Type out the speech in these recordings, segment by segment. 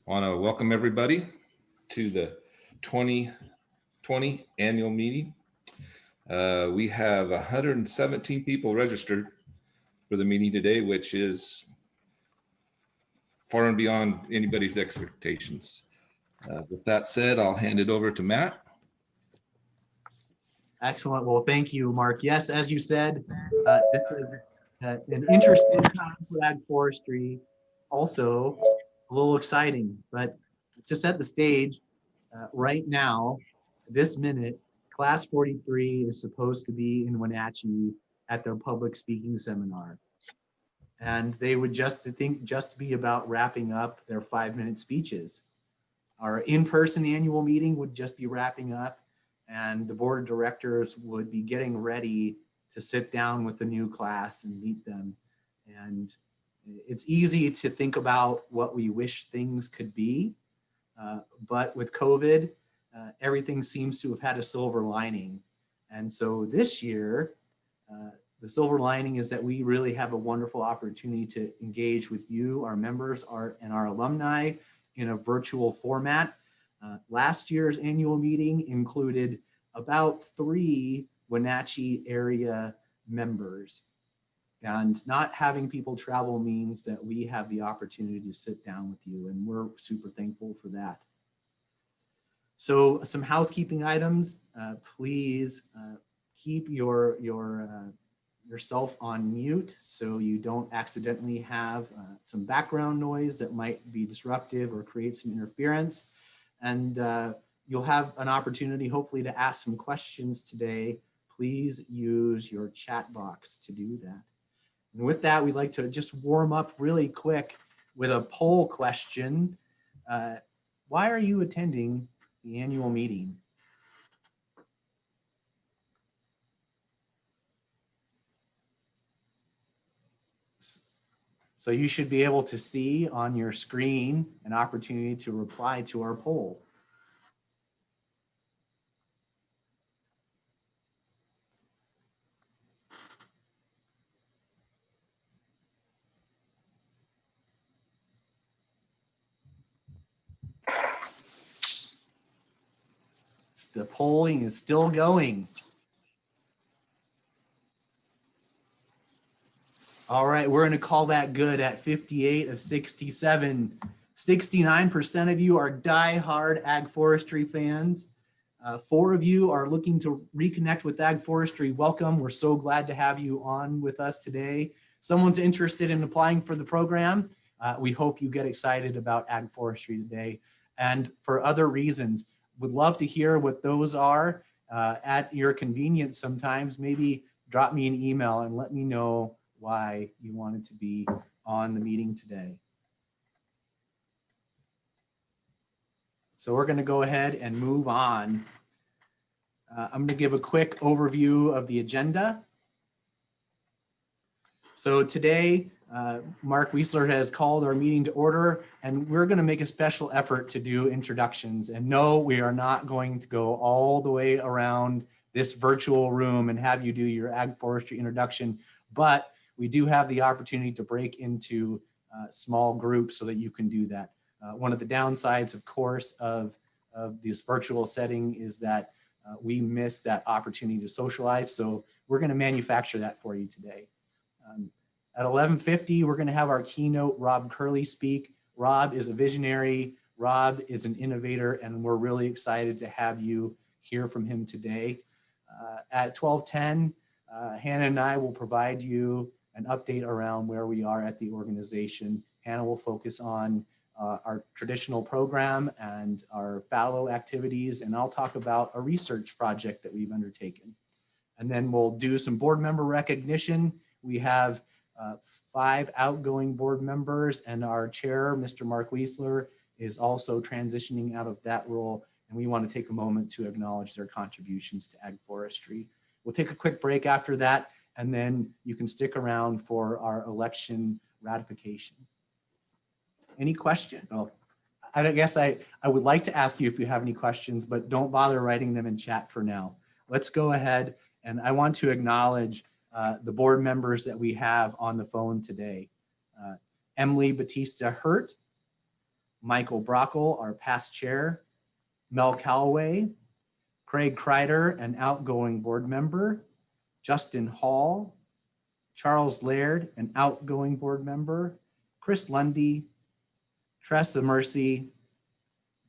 I want to welcome everybody to the 2020 annual meeting. We have 117 people registered for the meeting today, which is far and beyond anybody's expectations. With that said, I'll hand it over to Matt. Excellent. Well, thank you, Mark. Yes, as you said, this is an interesting time for ag forestry. Also, a little exciting, but to set the stage, right now, this minute, class 43 is supposed to be in Wenatchee at their public speaking seminar. And they would just be about wrapping up their 5-minute speeches. Our in-person annual meeting would just be wrapping up, and the board of directors would be getting ready to sit down with the new class and meet them. And it's easy to think about what we wish things could be, but with COVID, everything seems to have had a silver lining. And so this year, the silver lining is that we really have a wonderful opportunity to engage with you, our members, and our alumni in a virtual format. Last year's annual meeting included about 3 Wenatchee area members. And not having people travel means that we have the opportunity to sit down with you, and we're super thankful for that. So some housekeeping items, please keep yourself on mute so you don't accidentally have some background noise that might be disruptive or create some interference. And you'll have an opportunity hopefully to ask some questions today. Please use your chat box to do that. And with that, we'd like to just warm up really quick with a poll question. Why are you attending the annual meeting? So you should be able to see on your screen an opportunity to reply to our poll. The polling is still going. All right, we're going to call that good at 58 of 67. 69% of you are die-hard ag forestry fans. 4 of you are looking to reconnect with ag forestry. Welcome. We're so glad to have you on with us today. Someone's interested in applying for the program. We hope you get excited about ag forestry today. And for other reasons, would love to hear what those are at your convenience sometimes. Maybe drop me an email and let me know why you wanted to be on the meeting today. So we're going to go ahead and move on. I'm going to give a quick overview of the agenda. So today, Mark Wiesler has called our meeting to order, and we're going to make a special effort to do introductions. And no, we are not going to go all the way around this virtual room and have you do your ag forestry introduction, but we do have the opportunity to break into small groups so that you can do that. One of the downsides, of course, of this virtual setting is that we miss that opportunity to socialize. So we're going to manufacture that for you today. At 11:50, we're going to have our keynote, Rob CURLEY, speak. Rob is a visionary. Rob is an innovator, and we're really excited to have you hear from him today. At 12:10, Hannah and I will provide you an update around where we are at the organization. Hannah will focus on our traditional program and our FALLOW activities, and I'll talk about a research project that we've undertaken. And then we'll do some board member recognition. We have 5 outgoing board members, and our chair, Mr. Mark Wiesler, is also transitioning out of that role, and we want to take a moment to acknowledge their contributions to ag forestry. We'll take a quick break after that, and then you can stick around for our election ratification. Any question? Oh, I guess I would like to ask you if you have any questions, but don't bother writing them in chat for now. Let's go ahead, and I want to acknowledge the board members that we have on the phone today. Emily Batista Hurt, Michael Brockle, our past chair, Mel Calloway, Craig Kreider, an outgoing board member, Justin Hall, Charles Laird, an outgoing board member, Chris Lundy, Tressa Mercy,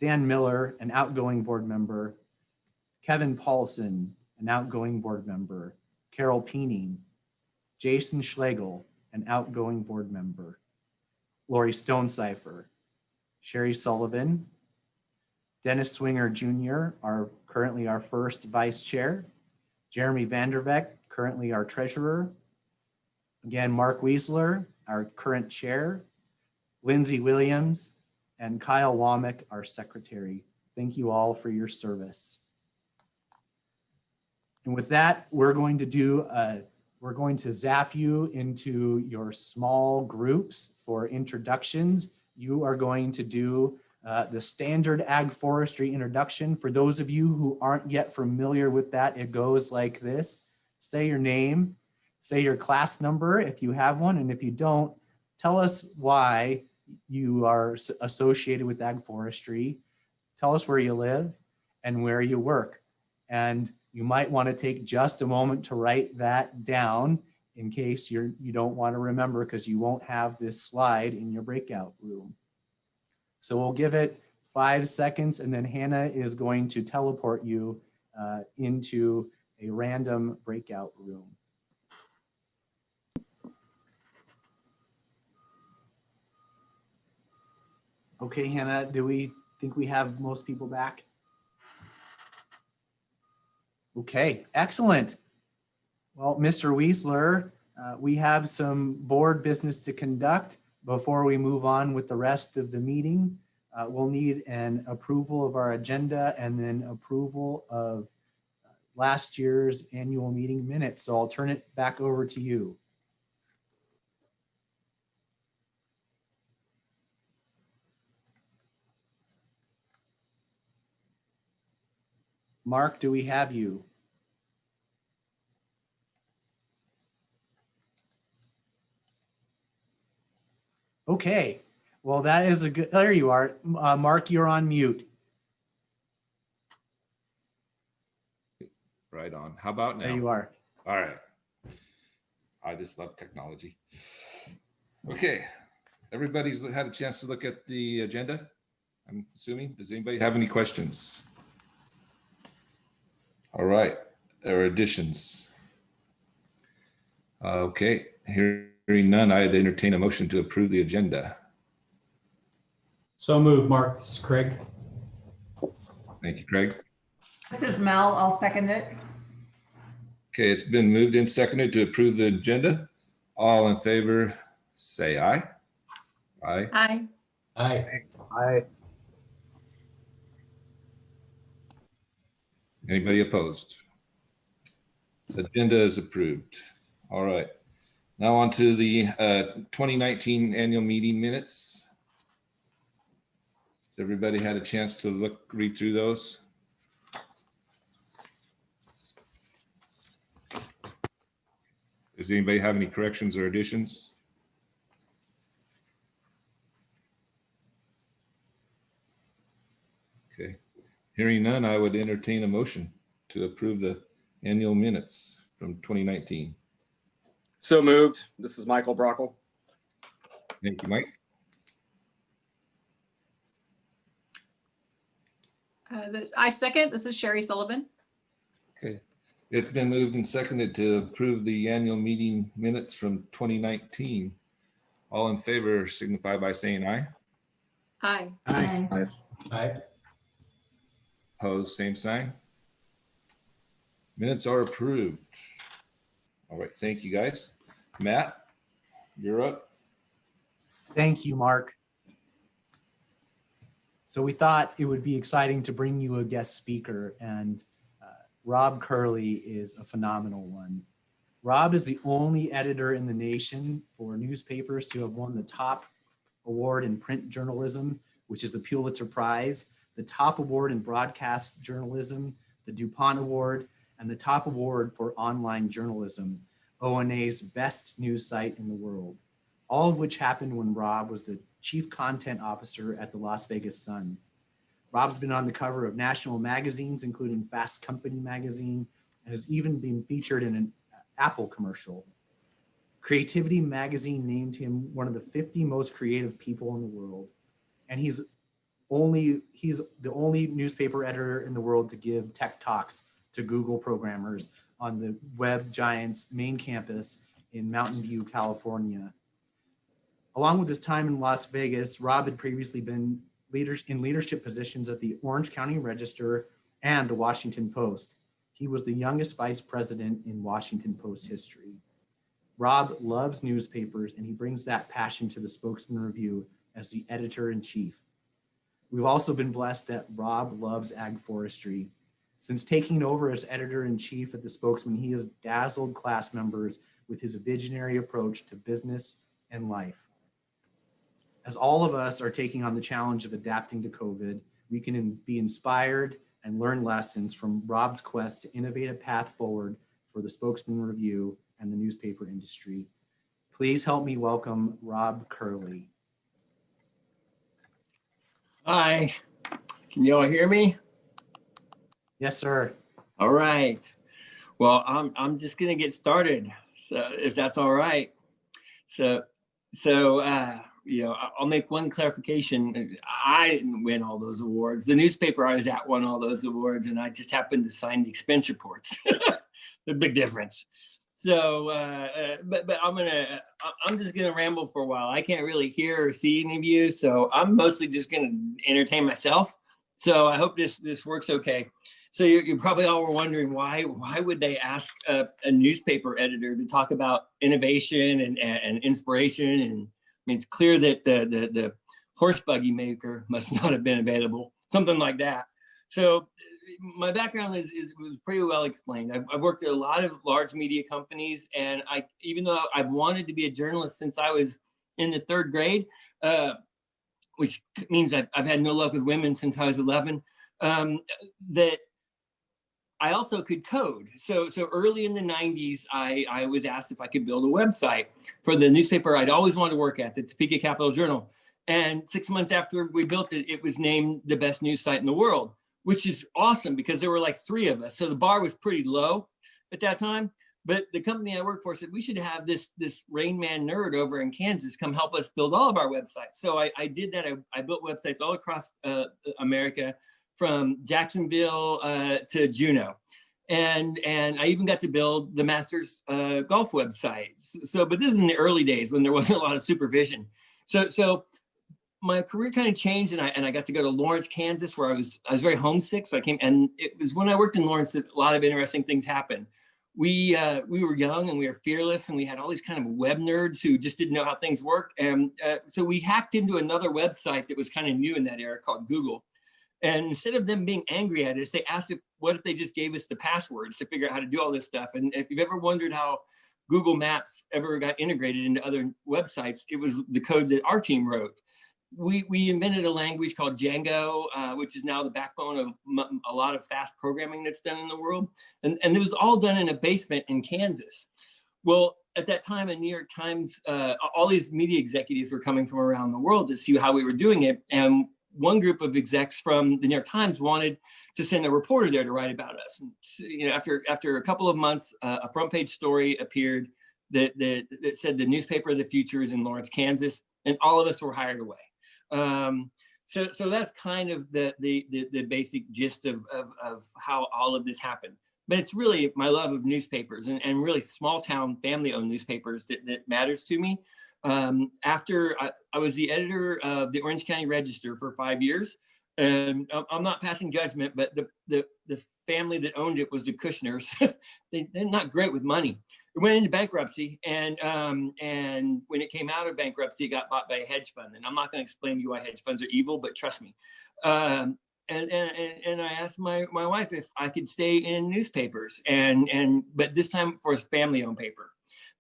Dan Miller, an outgoing board member, Kevin Paulson, an outgoing board member, Carol Peening, Jason Schlegel, an outgoing board member, Lori Stonecipher, Sherry Sullivan, Dennis Swinger Jr., currently our first vice chair, Jeremy Vanderbeck, currently our treasurer, again, Mark Wiesler, our current chair, Lindsay Williams, and Kyle Womack, our secretary. Thank you all for your service. And with that, we're going to zap you into your small groups for introductions. You are going to do the standard ag forestry introduction. For those of you who aren't yet familiar with that, it goes like this. Say your name, say your class number if you have one, and if you don't, tell us why you are associated with ag forestry. Tell us where you live and where you work. And you might want to take just a moment to write that down in case you don't want to remember, because you won't have this slide in your breakout room. So we'll give it 5 seconds, and then Hannah is going to teleport you into a random breakout room. Okay, Hannah, do we think we have most people back? Okay, excellent. Well, Mr. Wiesler, we have some board business to conduct before we move on with the rest of the meeting. We'll need an approval of our agenda and then approval of last year's annual meeting minutes. So I'll turn it back over to you. Mark, do we have you? Okay, well, that is a good, there you are. Mark, you're on mute. Right on. How about now? There you are. All right. I just love technology. Okay. Everybody's had a chance to look at the agenda, I'm assuming. Does anybody have any questions? All right. There are additions. Okay. Hearing none, I'd entertain a motion to approve the agenda. So moved, Mark. This is Craig. Thank you, Craig. This is Mel. I'll second it. Okay, it's been moved and seconded to approve the agenda. All in favor, say aye. Aye. Aye. Aye. Aye. Anybody opposed? The agenda is approved. All right. Now on to the 2019 annual meeting minutes. Has everybody had a chance to read through those? Does anybody have any corrections or additions? Okay. Hearing none, I would entertain a motion to approve the annual minutes from 2019. So moved. This is Michael Brockle. Thank you, Mike. I second. This is Sherry Sullivan. Okay. It's been moved and seconded to approve the annual meeting minutes from 2019. All in favor signify by saying aye. Aye. Aye. Aye. Opposed, same sign. Minutes are approved. All right, thank you guys. Matt, you're up. Thank you, Mark. So we thought it would be exciting to bring you a guest speaker, and Rob Curley is a phenomenal one. Rob is the only editor in the nation for newspapers to have won the top award in print journalism, which is the Pulitzer Prize, the top award in broadcast journalism, the DuPont Award, and the top award for online journalism, ONA's best news site in the world, all of which happened when Rob was the Chief Content Officer at the Las Vegas Sun. Rob's been on the cover of national magazines, including Fast Company magazine, and has even been featured in an Apple commercial. Creativity magazine named him one of the 50 most creative people in the world. And he's the only newspaper editor in the world to give tech talks to Google programmers on the web giant's main campus in Mountain View, California. Along with his time in Las Vegas, Rob had previously been in leadership positions at the Orange County Register and the Washington Post. He was the youngest vice president in Washington Post history. Rob loves newspapers, and he brings that passion to the Spokesman Review as the editor-in-chief. We've also been blessed that Rob loves ag forestry. Since taking over as editor-in-chief at the Spokesman, he has dazzled class members with his visionary approach to business and life. As all of us are taking on the challenge of adapting to COVID, we can be inspired and learn lessons from Rob's quest to innovate a path forward for the Spokesman Review and the newspaper industry. Please help me welcome Rob CURLEY. Hi, can you all hear me? Yes, sir. All right. Well, I'm just gonna get started, so if that's all right. So I'll make one clarification. I didn't win all those awards. The newspaper I was at won all those awards, and I just happened to sign the expense reports. The big difference. So, but I'm just gonna ramble for a while. I can't really hear or see any of you, so I'm mostly just gonna entertain myself. So I hope this works okay. So you probably all were wondering why would they ask a newspaper editor to talk about innovation and inspiration? And I mean, it's clear that the horse buggy maker must not have been available, something like that. So my background was pretty well explained. I've worked at a lot of large media companies, and even though I've wanted to be a journalist since I was in the 3rd grade, which means I've had no luck with women since I was 11, that I also could code. So early in the 90s, I was asked if I could build a website for the newspaper I'd always wanted to work at, the Topeka Capital Journal. And 6 months after we built it, it was named the best news site in the world, which is awesome because there were like 3 of us. So the bar was pretty low at that time. But the company I worked for said, we should have this Rain Man nerd over in Kansas come help us build all of our websites. So I did that. I built websites all across America, from Jacksonville to Juneau. And I even got to build the Masters golf website. So, but this is in the early days when there wasn't a lot of supervision. So my career kind of changed, and I got to go to Lawrence, Kansas, where I was very homesick. So I came, and it was when I worked in Lawrence that a lot of interesting things happened. We were young and we were fearless, and we had all these kind of web nerds who just didn't know how things worked. And so we hacked into another website that was kind of new in that era called Google. And instead of them being angry at us, they asked what if they just gave us the passwords to figure out how to do all this stuff. And if you've ever wondered how Google Maps ever got integrated into other websites, it was the code that our team wrote. We invented a language called Django, which is now the backbone of a lot of fast programming that's done in the world. And it was all done in a basement in Kansas. Well, at that time in New York Times, all these media executives were coming from around the world to see how we were doing it. And one group of execs from the New York Times wanted to send a reporter there to write about us. And, after a couple of months, a front page story appeared that said the newspaper of the future is in Lawrence, Kansas, and all of us were hired away. So that's kind of the basic gist of how all of this happened. But it's really my love of newspapers and really small town family-owned newspapers that matters to me. After I was the editor of the Orange County Register for 5 years, and I'm not passing judgment, but the family that owned it was the Kushners. They're not great with money. It went into bankruptcy, and when it came out of bankruptcy, it got bought by a hedge fund. And I'm not going to explain to you why hedge funds are evil, but trust me. And I asked my wife if I could stay in newspapers, but this time for a family-owned paper.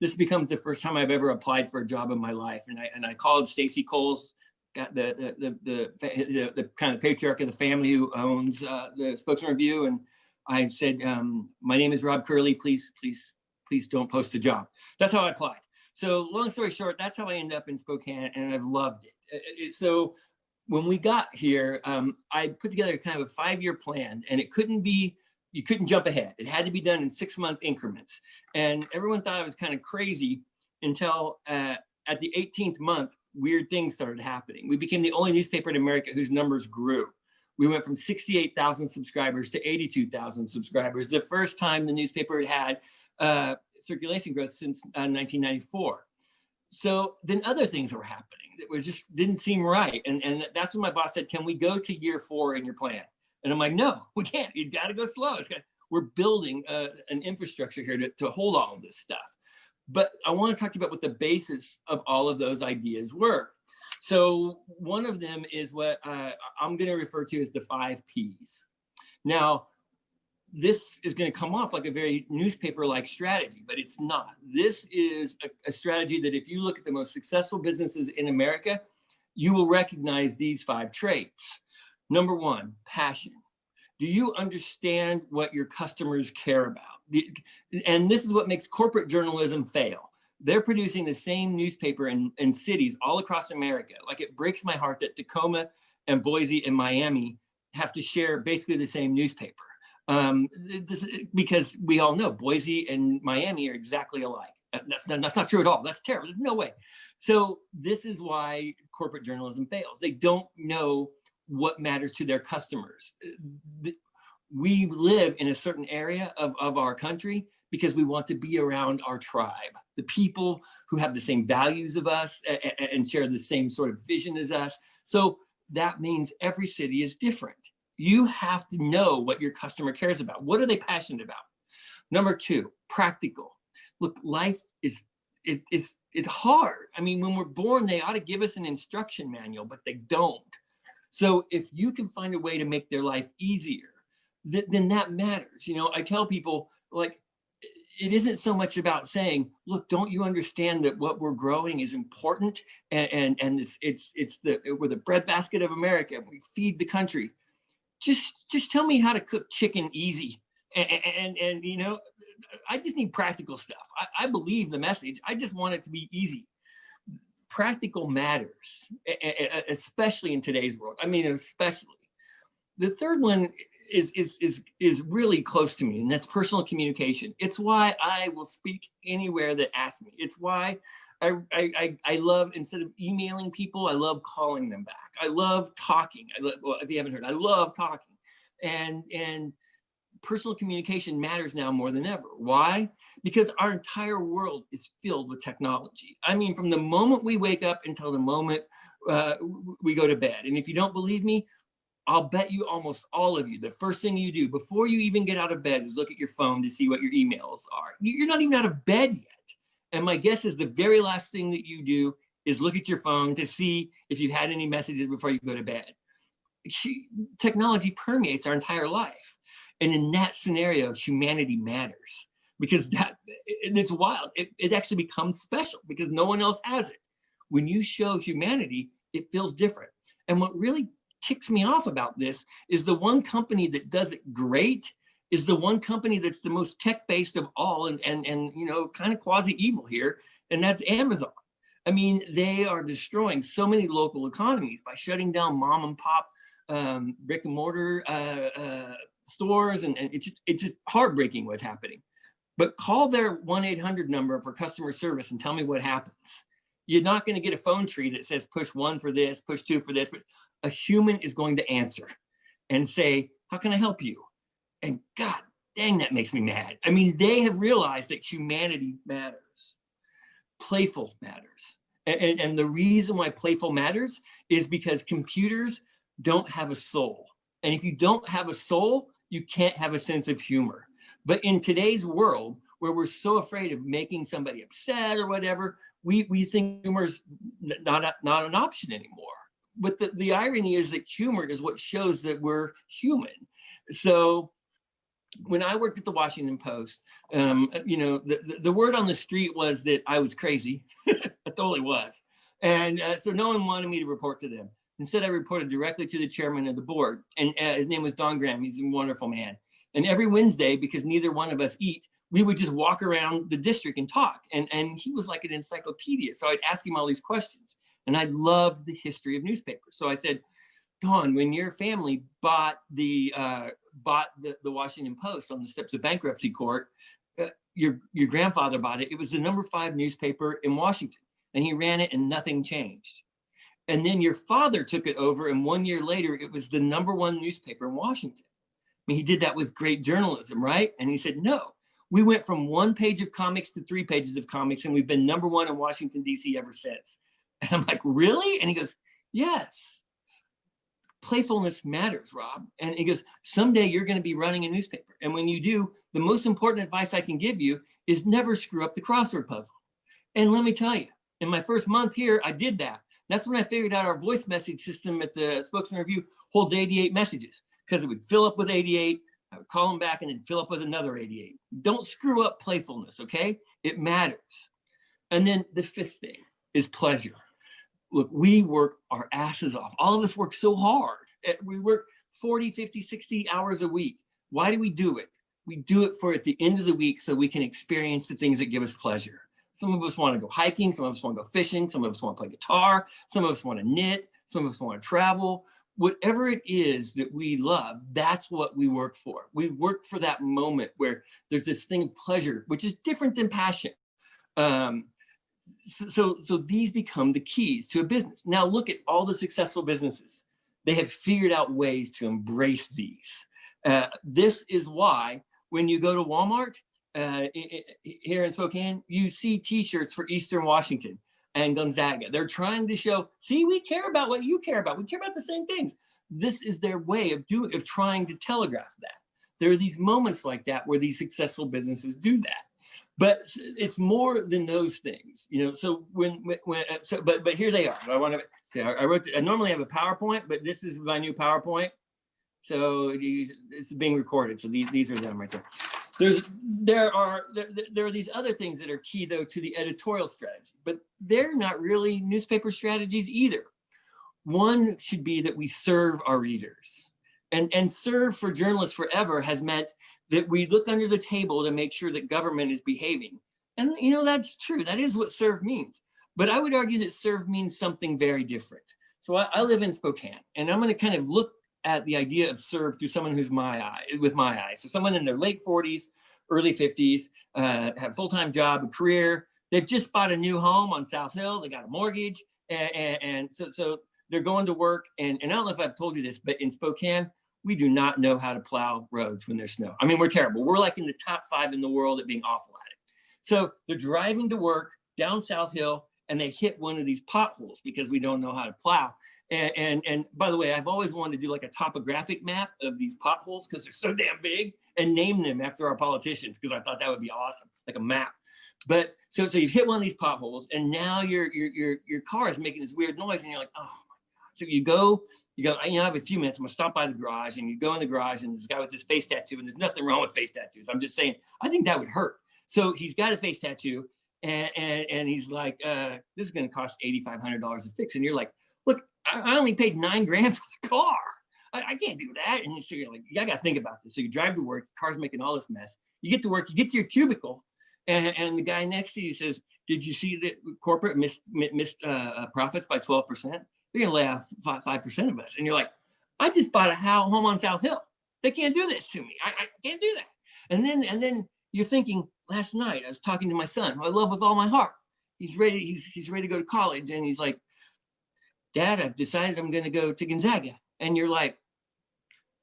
This becomes the first time I've ever applied for a job in my life, and I called Stacy Coles, got the kind of patriarch of the family who owns the Spokesman Review, and I said, "My name is Rob CURLEY. Please don't post a job." That's how I applied. So long story short, that's how I ended up in Spokane, and I've loved it. So when we got here, I put together kind of a 5-year plan, and it couldn't be, you couldn't jump ahead. It had to be done in 6-month increments. And everyone thought I was kind of crazy until at the 18th month, weird things started happening. We became the only newspaper in America whose numbers grew. We went from 68,000 subscribers to 82,000 subscribers. The first time the newspaper had circulation growth since 1994. So then other things were happening that were just didn't seem right. And that's when my boss said, can we go to year 4 in your plan? And I'm like, no, we can't. You got to go slow. We're building an infrastructure here to hold all of this stuff. But I want to talk to you about what the basis of all of those ideas were. So one of them is what I'm going to refer to as the 5 Ps. Now, this is going to come off like a very newspaper-like strategy, but it's not. This is a strategy that if you look at the most successful businesses in America, you will recognize these 5 traits. Number 1, passion. Do you understand what your customers care about? And this is what makes corporate journalism fail. They're producing the same newspaper in cities all across America. Like, it breaks my heart that Tacoma and Boise and Miami have to share basically the same newspaper. Because we all know Boise and Miami are exactly alike. That's not true at all. That's terrible. There's no way. So this is why corporate journalism fails. They don't know what matters to their customers. We live in a certain area of our country because we want to be around our tribe, the people who have the same values of us and share the same sort of vision as us. So that means every city is different. You have to know what your customer cares about. What are they passionate about? Number 2, practical. Look, life is it's hard. I mean, when we're born, they ought to give us an instruction manual, but they don't. So if you can find a way to make their life easier, then that matters. You know, I tell people, like, it isn't so much about saying, look, don't you understand that what we're growing is important, and we're the breadbasket of America. We feed the country. Just tell me how to cook chicken easy, and you know, I just need practical stuff. I believe the message. I just want it to be easy. Practical matters, especially in today's world. I mean, especially. The third one is really close to me, and that's personal communication. It's why I will speak anywhere that asks me. It's why I love, instead of emailing people, I love calling them back. I love talking. Well, if you haven't heard, I love talking. And personal communication matters now more than ever. Why? Because our entire world is filled with technology. I mean, from the moment we wake up until the moment we go to bed. And if you don't believe me, I'll bet you almost all of you, the first thing you do before you even get out of bed is look at your phone to see what your emails are. You're not even out of bed yet. And my guess is the very last thing that you do is look at your phone to see if you had any messages before you go to bed. Technology permeates our entire life. And in that scenario, humanity matters, because it's wild. It actually becomes special because no one else has it. When you show humanity, it feels different. And what really ticks me off about this is the one company that does it great is the one company that's the most tech-based of all, and you know, kind of quasi-evil here, and that's Amazon. I mean, they are destroying so many local economies by shutting down mom and pop brick and mortar stores, and it's just heartbreaking what's happening. But call their 1-800 number for customer service and tell me what happens. You're not going to get a phone tree that says push 1 for this, push 2 for this, but a human is going to answer and say, how can I help you? And God dang, that makes me mad. I mean, they have realized that humanity matters. Playful matters. And the reason why playful matters is because computers don't have a soul. And if you don't have a soul, you can't have a sense of humor. But in today's world, where we're so afraid of making somebody upset or whatever, we think humor's not an option anymore. But the irony is that humor is what shows that we're human. So when I worked at the Washington Post, you know, the word on the street was that I was crazy. I totally was. And so no one wanted me to report to them. Instead, I reported directly to the chairman of the board. And his name was Don Graham. He's a wonderful man. And every Wednesday, because neither one of us eat, we would just walk around the district and talk. And he was like an encyclopedia. So I'd ask him all these questions. And I loved the history of newspapers. So I said, Dawn, when your family bought the Washington Post on the steps of bankruptcy court, your grandfather bought it. It was the #5 newspaper in Washington, and he ran it and nothing changed. And then your father took it over, and 1 year later, it was the #1 newspaper in Washington. I mean, he did that with great journalism, right? And he said, no, we went from 1 page of comics to 3 pages of comics, and we've been #1 in Washington, D.C. ever since. And I'm like, really? And he goes, yes. Playfulness matters, Rob. And he goes, someday you're going to be running a newspaper. And when you do, the most important advice I can give you is never screw up the crossword puzzle. And let me tell you, in my first month here, I did that. That's when I figured out our voice message system at the Spokesman Review holds 88 messages, because it would fill up with 88. I would call them back and then fill up with another 88. Don't screw up playfulness, okay? It matters. And then the 5th thing is pleasure. Look, we work our asses off. All of us work so hard. We work 40, 50, 60 hours a week. Why do we do it? We do it for at the end of the week so we can experience the things that give us pleasure. Some of us want to go hiking. Some of us want to go fishing. Some of us want to play guitar. Some of us want to knit. Some of us want to travel. Whatever it is that we love, that's what we work for. We work for that moment where there's this thing of pleasure, which is different than passion. So these become the keys to a business. Now look at all the successful businesses. They have figured out ways to embrace these. This is why when you go to Walmart here in Spokane, you see t-shirts for Eastern Washington and Gonzaga. They're trying to show, see, we care about what you care about. We care about the same things. This is their way of trying to telegraph that. There are these moments like that where these successful businesses do that. But it's more than those things, you know. So but here they are. I normally have a PowerPoint, but this is my new PowerPoint. So it's being recorded. So these are them right there. There are these other things that are key though to the editorial strategy, but they're not really newspaper strategies either. One should be that we serve our readers, and serve for journalists forever has meant that we look under the table to make sure that government is behaving. And you know, that's true. That is what serve means. But I would argue that serve means something very different. So I live in Spokane, and I'm going to kind of look at the idea of serve through someone who's with my eyes. So someone in their late 40s, early 50s, have a full-time job, a career. They've just bought a new home on South Hill. They got a mortgage. And so they're going to work. And I don't know if I've told you this, but in Spokane, we do not know how to plow roads when there's snow. I mean, we're terrible. We're like in the top 5 in the world at being awful at it. So they're driving to work down South Hill, and they hit one of these potholes because we don't know how to plow. And by the way, I've always wanted to do like a topographic map of these potholes because they're so damn big, and name them after our politicians, because I thought that would be awesome, like a map. But so you've hit one of these potholes, and now your car is making this weird noise, and you're like, oh my God. So you go, I have a few minutes, I'm gonna stop by the garage, and you go in the garage, and this guy with this face tattoo, and there's nothing wrong with face tattoos. I'm just saying, I think that would hurt. So he's got a face tattoo, and he's like, this is gonna cost $8,500 to fix. And you're like, look, I only paid $9,000 for the car. I can't do that. And so you're like, I gotta think about this. So you drive to work, car's making all this mess. You get to work, you get to your cubicle, and the guy next to you says, did you see that corporate missed profits by 12%? They're gonna lay off 5% of us. And you're like, I just bought a home on South Hill. They can't do this to me. I can't do that. And then you're thinking, last night I was talking to my son, who I love with all my heart. He's ready to go to college, and he's like, Dad, I've decided I'm gonna go to Gonzaga. And you're like,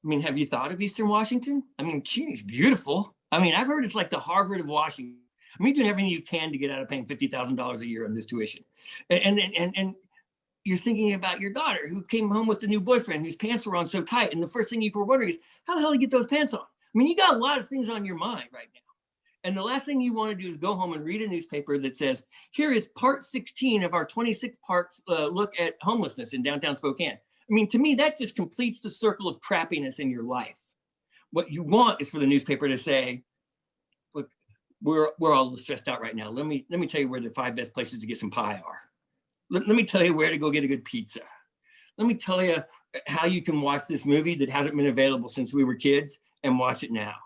I mean, have you thought of Eastern Washington? I mean, it's beautiful. I mean, I've heard it's like the Harvard of Washington. I mean, you're doing everything you can to get out of paying $50,000 a year on this tuition. And you're thinking about your daughter who came home with a new boyfriend whose pants were on so tight. And the first thing you were wondering is, how the hell did you get those pants on? I mean, you got a lot of things on your mind right now. And the last thing you want to do is go home and read a newspaper that says, here is part 16 of our 26 parts look at homelessness in downtown Spokane. I mean, to me, that just completes the circle of crappiness in your life. What you want is for the newspaper to say, look, we're all stressed out right now. Let me tell you where the 5 best places to get some pie are. Let me tell you where to go get a good pizza. Let me tell you how you can watch this movie that hasn't been available since we were kids and watch it now.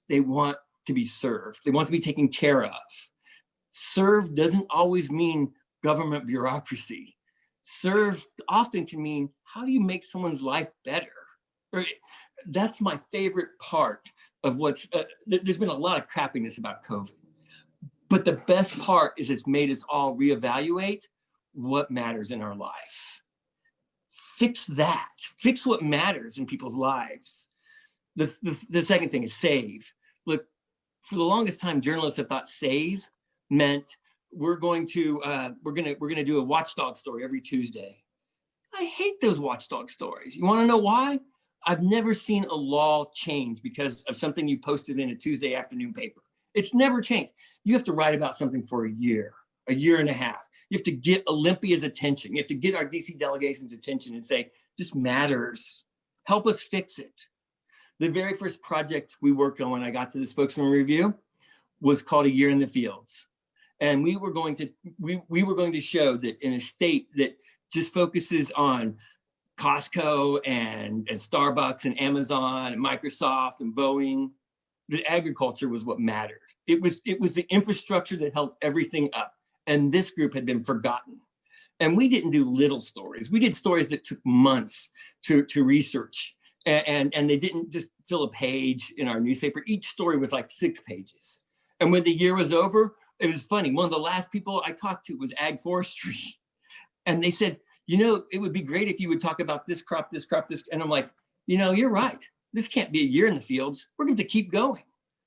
They want to be served. They want to be taken care of. Serve doesn't always mean government bureaucracy. Serve often can mean, how do you make someone's life better? Or, that's my favorite part of what's, there's been a lot of crappiness about COVID. But the best part is it's made us all reevaluate what matters in our life. Fix that. Fix what matters in people's lives. The second thing is save. Look, for the longest time, journalists have thought save meant we're going to do a watchdog story every Tuesday. I hate those watchdog stories. You want to know why? I've never seen a law change because of something you posted in a Tuesday afternoon paper. It's never changed. You have to write about something for a year and a half. You have to get Olympia's attention. You have to get our DC delegation's attention and say, this matters. Help us fix it. The very first project we worked on when I got to the Spokesman review was called A Year in the Fields. And we were going to show that in a state that just focuses on Costco and Starbucks and Amazon and Microsoft and Boeing, that agriculture was what mattered. It was the infrastructure that held everything up. And this group had been forgotten. And we didn't do little stories. We did stories that took months to research. And they didn't just fill a page in our newspaper. Each story was like 6 pages. And when the year was over, it was funny. One of the last people I talked to was ag forestry. And they said, you know, it would be great if you would talk about this crop, this crop, this. And I'm like, you know, you're right. This can't be a year in the fields. We're going to keep going.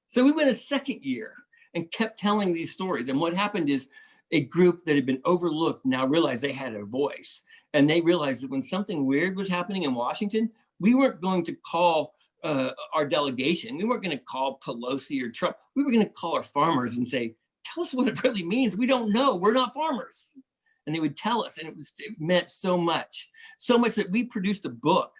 So we went a second year and kept telling these stories. And what happened is a group that had been overlooked now realized they had a voice. And they realized that when something weird was happening in Washington, we weren't going to call our delegation. We weren't going to call Pelosi or Trump. We were going to call our farmers and say, tell us what it really means. We don't know. We're not farmers. And they would tell us, and it meant so much that we produced a book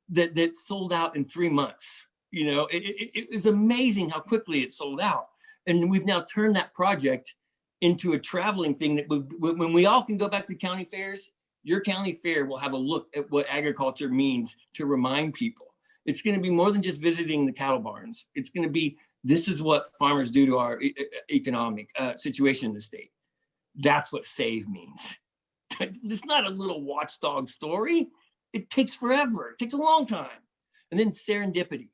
that sold out in 3 months. You know, it was amazing how quickly it sold out. And we've now turned that project into a traveling thing that when we all can go back to county fairs, your county fair will have a look at what agriculture means to remind people. It's going to be more than just visiting the cattle barns. It's going to be, this is what farmers do to our economic situation in the state. That's what save means. It's not a little watchdog story. It takes forever. It takes a long time. And then serendipity.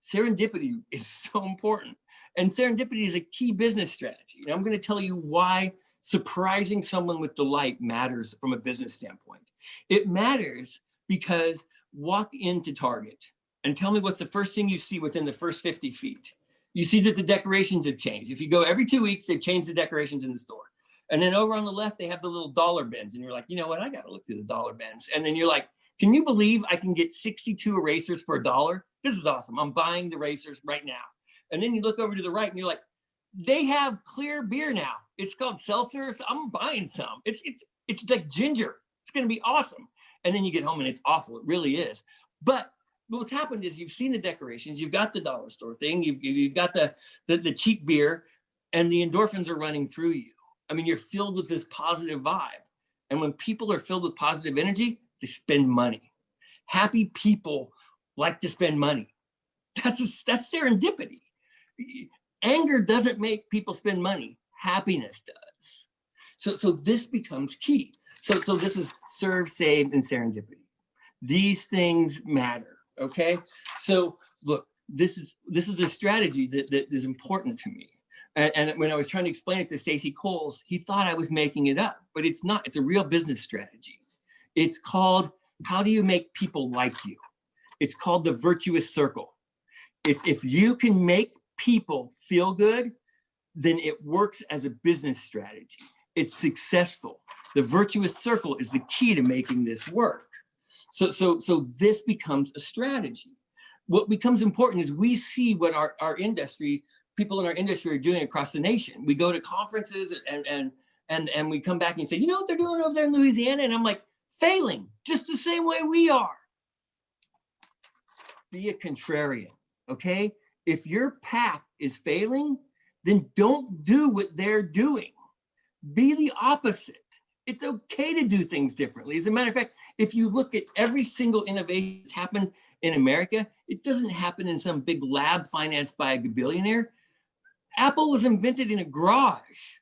Serendipity is so important. And serendipity is a key business strategy. And I'm going to tell you why surprising someone with delight matters from a business standpoint. It matters because walk into Target and tell me what's the first thing you see within the first 50 feet. You see that the decorations have changed. If you go every 2 weeks, they've changed the decorations in the store. And then over on the left, they have the little dollar bins. And you're like, you know what? I got to look through the dollar bins. And then you're like, can you believe I can get 62 erasers for $1? This is awesome. I'm buying the erasers right now. And then you look over to the right and you're like, they have clear beer now. It's called seltzer. So I'm buying some. It's like ginger. It's going to be awesome. And then you get home and it's awful. It really is. But what's happened is you've seen the decorations. You've got the dollar store thing. You've got the cheap beer, and the endorphins are running through you. I mean, you're filled with this positive vibe. And when people are filled with positive energy, they spend money. Happy people like to spend money. That's serendipity. Anger doesn't make people spend money. Happiness does. So this becomes key. So this is serve, save, and serendipity. These things matter. Okay. So look, this is a strategy that is important to me. And when I was trying to explain it to Stacey Coles, he thought I was making it up, but it's not. It's a real business strategy. It's called, how do you make people like you? It's called the virtuous circle. If you can make people feel good, then it works as a business strategy. It's successful. The virtuous circle is the key to making this work. So this becomes a strategy. What becomes important is we see what our industry, people in our industry are doing across the nation. We go to conferences and we come back and say, you know what they're doing over there in Louisiana? And I'm like, failing, just the same way we are. Be a contrarian, okay? If your pack is failing, then don't do what they're doing. Be the opposite. It's okay to do things differently. As a matter of fact, if you look at every single innovation that's happened in America, it doesn't happen in some big lab financed by a billionaire. Apple was invented in a garage.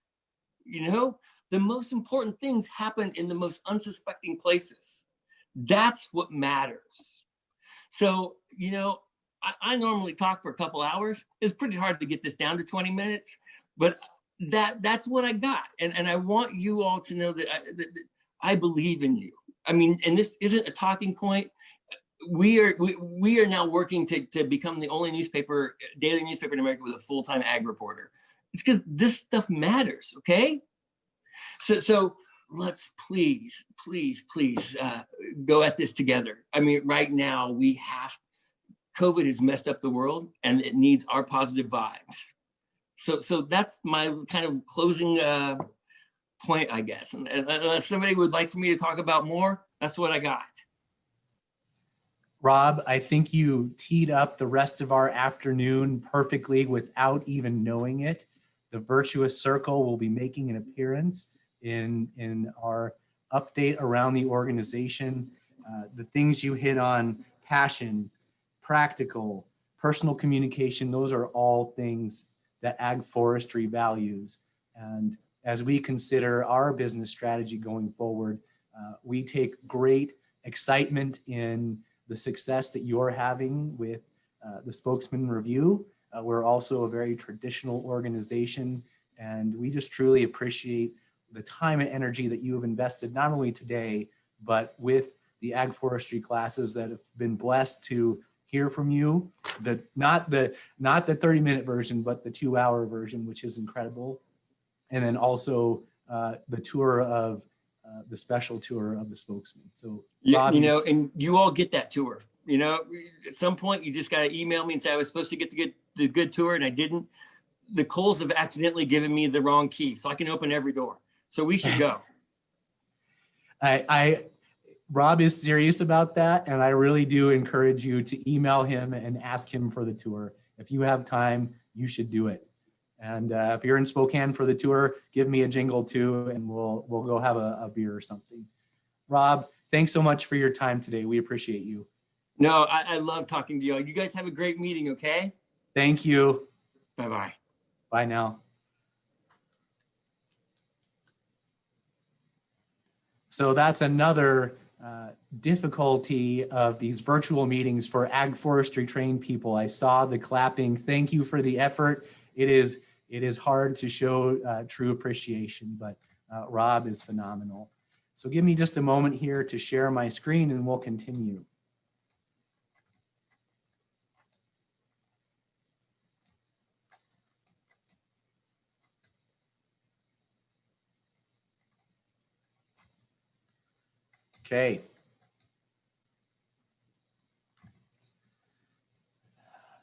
You know, the most important things happen in the most unsuspecting places. That's what matters. So, you know, I normally talk for a couple hours. It's pretty hard to get this down to 20 minutes, but that's what I got. And I want you all to know that I believe in you. I mean, and this isn't a talking point. We are now working to become the only daily newspaper in America with a full-time ag reporter. It's because this stuff matters, okay? So let's please go at this together. I mean, right now COVID has messed up the world and it needs our positive vibes. So that's my kind of closing point, I guess. And unless somebody would like for me to talk about more, that's what I got. Rob, I think you teed up the rest of our afternoon perfectly without even knowing it. The virtuous circle will be making an appearance in our update around the organization. The things you hit on, passion, practical, personal communication, those are all things that ag forestry values. And as we consider our business strategy going forward, we take great excitement in the success that you're having with the Spokesman Review. We're also a very traditional organization, and we just truly appreciate the time and energy that you have invested, not only today, but with the ag forestry classes that have been blessed to hear from you. Not the 30-minute version, but the 2-hour version, which is incredible. And then also the tour of the special tour of the Spokesman. So Rob, you know, and you all get that tour. You know, at some point you just got to email me and say I was supposed to get the good tour and I didn't. The Coles have accidentally given me the wrong key, so I can open every door. So we should go. Rob is serious about that, and I really do encourage you to email him and ask him for the tour. If you have time, you should do it. And if you're in Spokane for the tour, give me a jingle too, and we'll go have a beer or something. Rob, thanks so much for your time today. We appreciate you. No, I love talking to you all. You guys have a great meeting, okay? Thank you. Bye-bye. Bye now. So that's another difficulty of these virtual meetings for ag forestry trained people. I saw the clapping. Thank you for the effort. It is hard to show true appreciation, but Rob is phenomenal. So give me just a moment here to share my screen and we'll continue. Okay.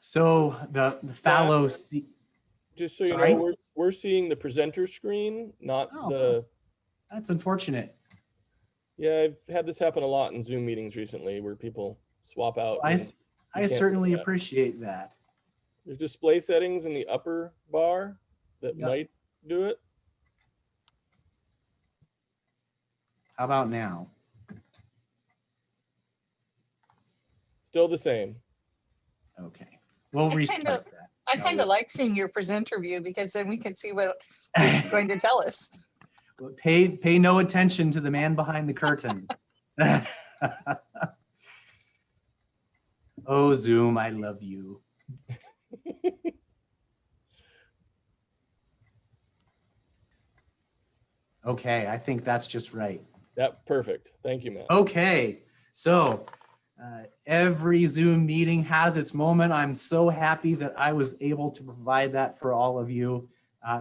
So the fallow. Just so you Sorry? know, we're seeing the presenter screen, not Oh. the. That's unfortunate. Yeah, I've had this happen a lot in Zoom meetings recently where people swap out. I and you can't certainly do that. appreciate that. There's display settings in the upper bar that Yep. might do it. How about now? Still the same. Okay. We'll I restart kinda- that. I kind of like seeing your presenter view because then we can see what you're going to tell us. Pay no attention to the man behind the curtain. Oh, Zoom, I love you. Okay, I think that's just right. That perfect. Thank you, Matt. Okay, so every Zoom meeting has its moment. I'm so happy that I was able to provide that for all of you.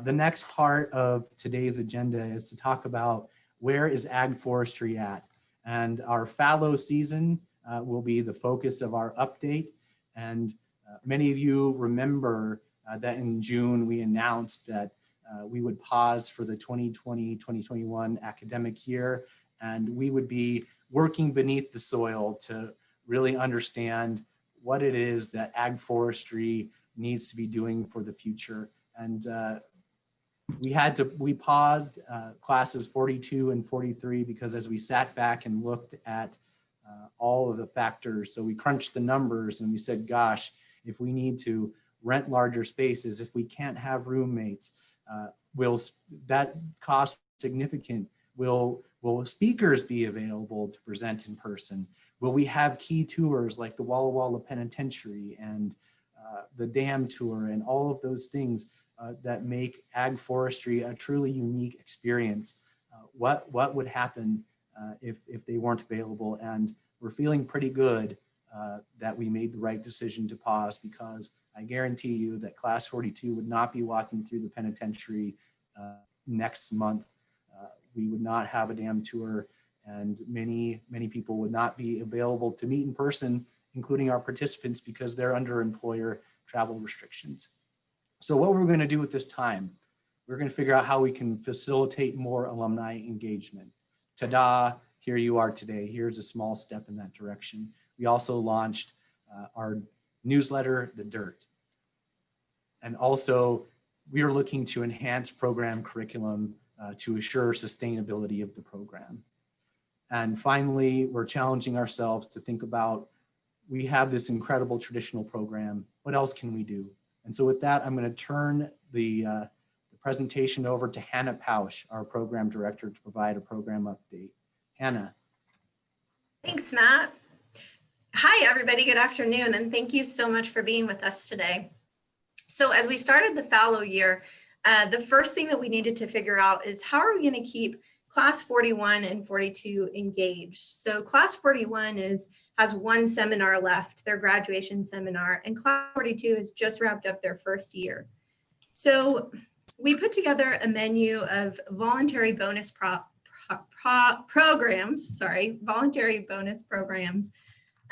The next part of today's agenda is to talk about where is ag forestry at, and our fallow season will be the focus of our update. And many of you remember that in June we announced that we would pause for the 2020-2021 academic year, and we would be working beneath the soil to really understand what it is that ag forestry needs to be doing for the future. And we paused classes 42 and 43 because as we sat back and looked at all of the factors, so we crunched the numbers and we said, gosh, if we need to rent larger spaces, if we can't have roommates, that cost significant? Will speakers be available to present in person? Will we have key tours like the Walla Walla Penitentiary and the dam tour and all of those things that make ag forestry a truly unique experience? What would happen if they weren't available? And we're feeling pretty good that we made the right decision to pause, because I guarantee you that Class 42 would not be walking through the penitentiary next month. We would not have a dam tour, and many people would not be available to meet in person, including our participants, because they're under employer travel restrictions. So what we're going to do with this time, we're going to figure out how we can facilitate more alumni engagement. Ta-da, here you are today. Here's a small step in that direction. We also launched our newsletter, The Dirt. And also, we are looking to enhance program curriculum to assure sustainability of the program. And finally, we're challenging ourselves to think about, we have this incredible traditional program. What else can we do? And so with that, I'm going to turn the presentation over to Hannah Pausch, our program director, to provide a program update. Hannah. Thanks, Matt. Hi, everybody. Good afternoon, and thank you so much for being with us today. So as we started the fallow year, the first thing that we needed to figure out is how are we going to keep Class 41 and 42 engaged? So Class 41 has one seminar left, their graduation seminar, and Class 42 has just wrapped up their first year. So we put together a menu of voluntary bonus programs.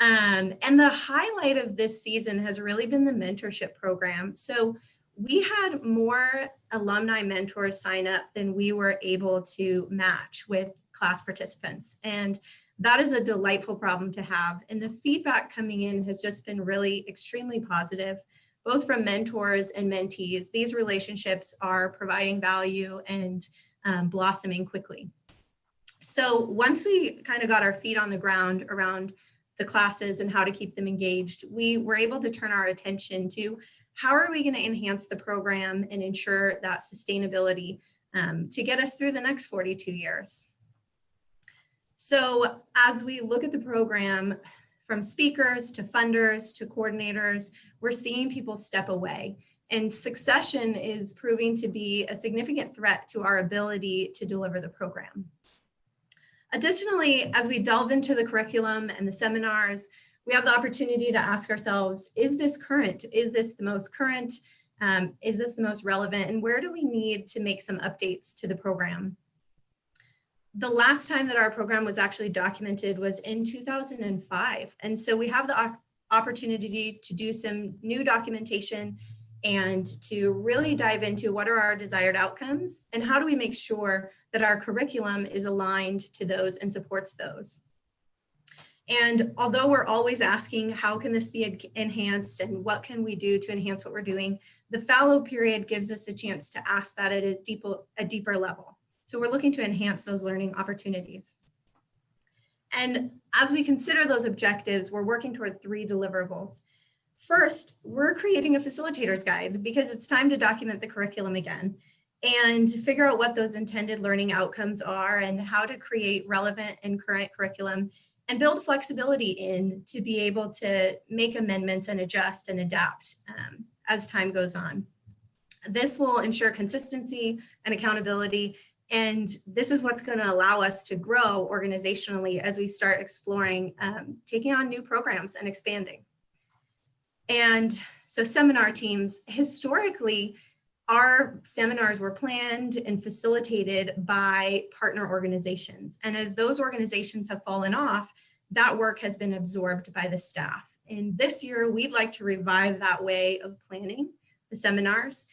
And the highlight of this season has really been the mentorship program. So we had more alumni mentors sign up than we were able to match with class participants. And that is a delightful problem to have. And the feedback coming in has just been really extremely positive, both from mentors and mentees. These relationships are providing value and blossoming quickly. So once we kind of got our feet on the ground around the classes and how to keep them engaged, we were able to turn our attention to how are we going to enhance the program and ensure that sustainability to get us through the next 42 years. So as we look at the program, from speakers to funders to coordinators, we're seeing people step away. And succession is proving to be a significant threat to our ability to deliver the program. Additionally, as we delve into the curriculum and the seminars, we have the opportunity to ask ourselves, is this current? Is this the most current? Is this the most relevant? And where do we need to make some updates to the program? The last time that our program was actually documented was in 2005. And so we have the opportunity to do some new documentation and to really dive into what are our desired outcomes and how do we make sure that our curriculum is aligned to those and supports those. And although we're always asking, how can this be enhanced and what can we do to enhance what we're doing, the fallow period gives us a chance to ask that at a deeper level. So we're looking to enhance those learning opportunities. And as we consider those objectives, we're working toward 3 deliverables. First, we're creating a facilitator's guide because it's time to document the curriculum again and figure out what those intended learning outcomes are and how to create relevant and current curriculum and build flexibility in to be able to make amendments and adjust and adapt as time goes on. This will ensure consistency and accountability, and this is what's going to allow us to grow organizationally as we start exploring taking on new programs and expanding. And so seminar teams, historically, our seminars were planned and facilitated by partner organizations. And as those organizations have fallen off, that work has been absorbed by the staff. And this year, we'd like to revive that way of planning the seminars.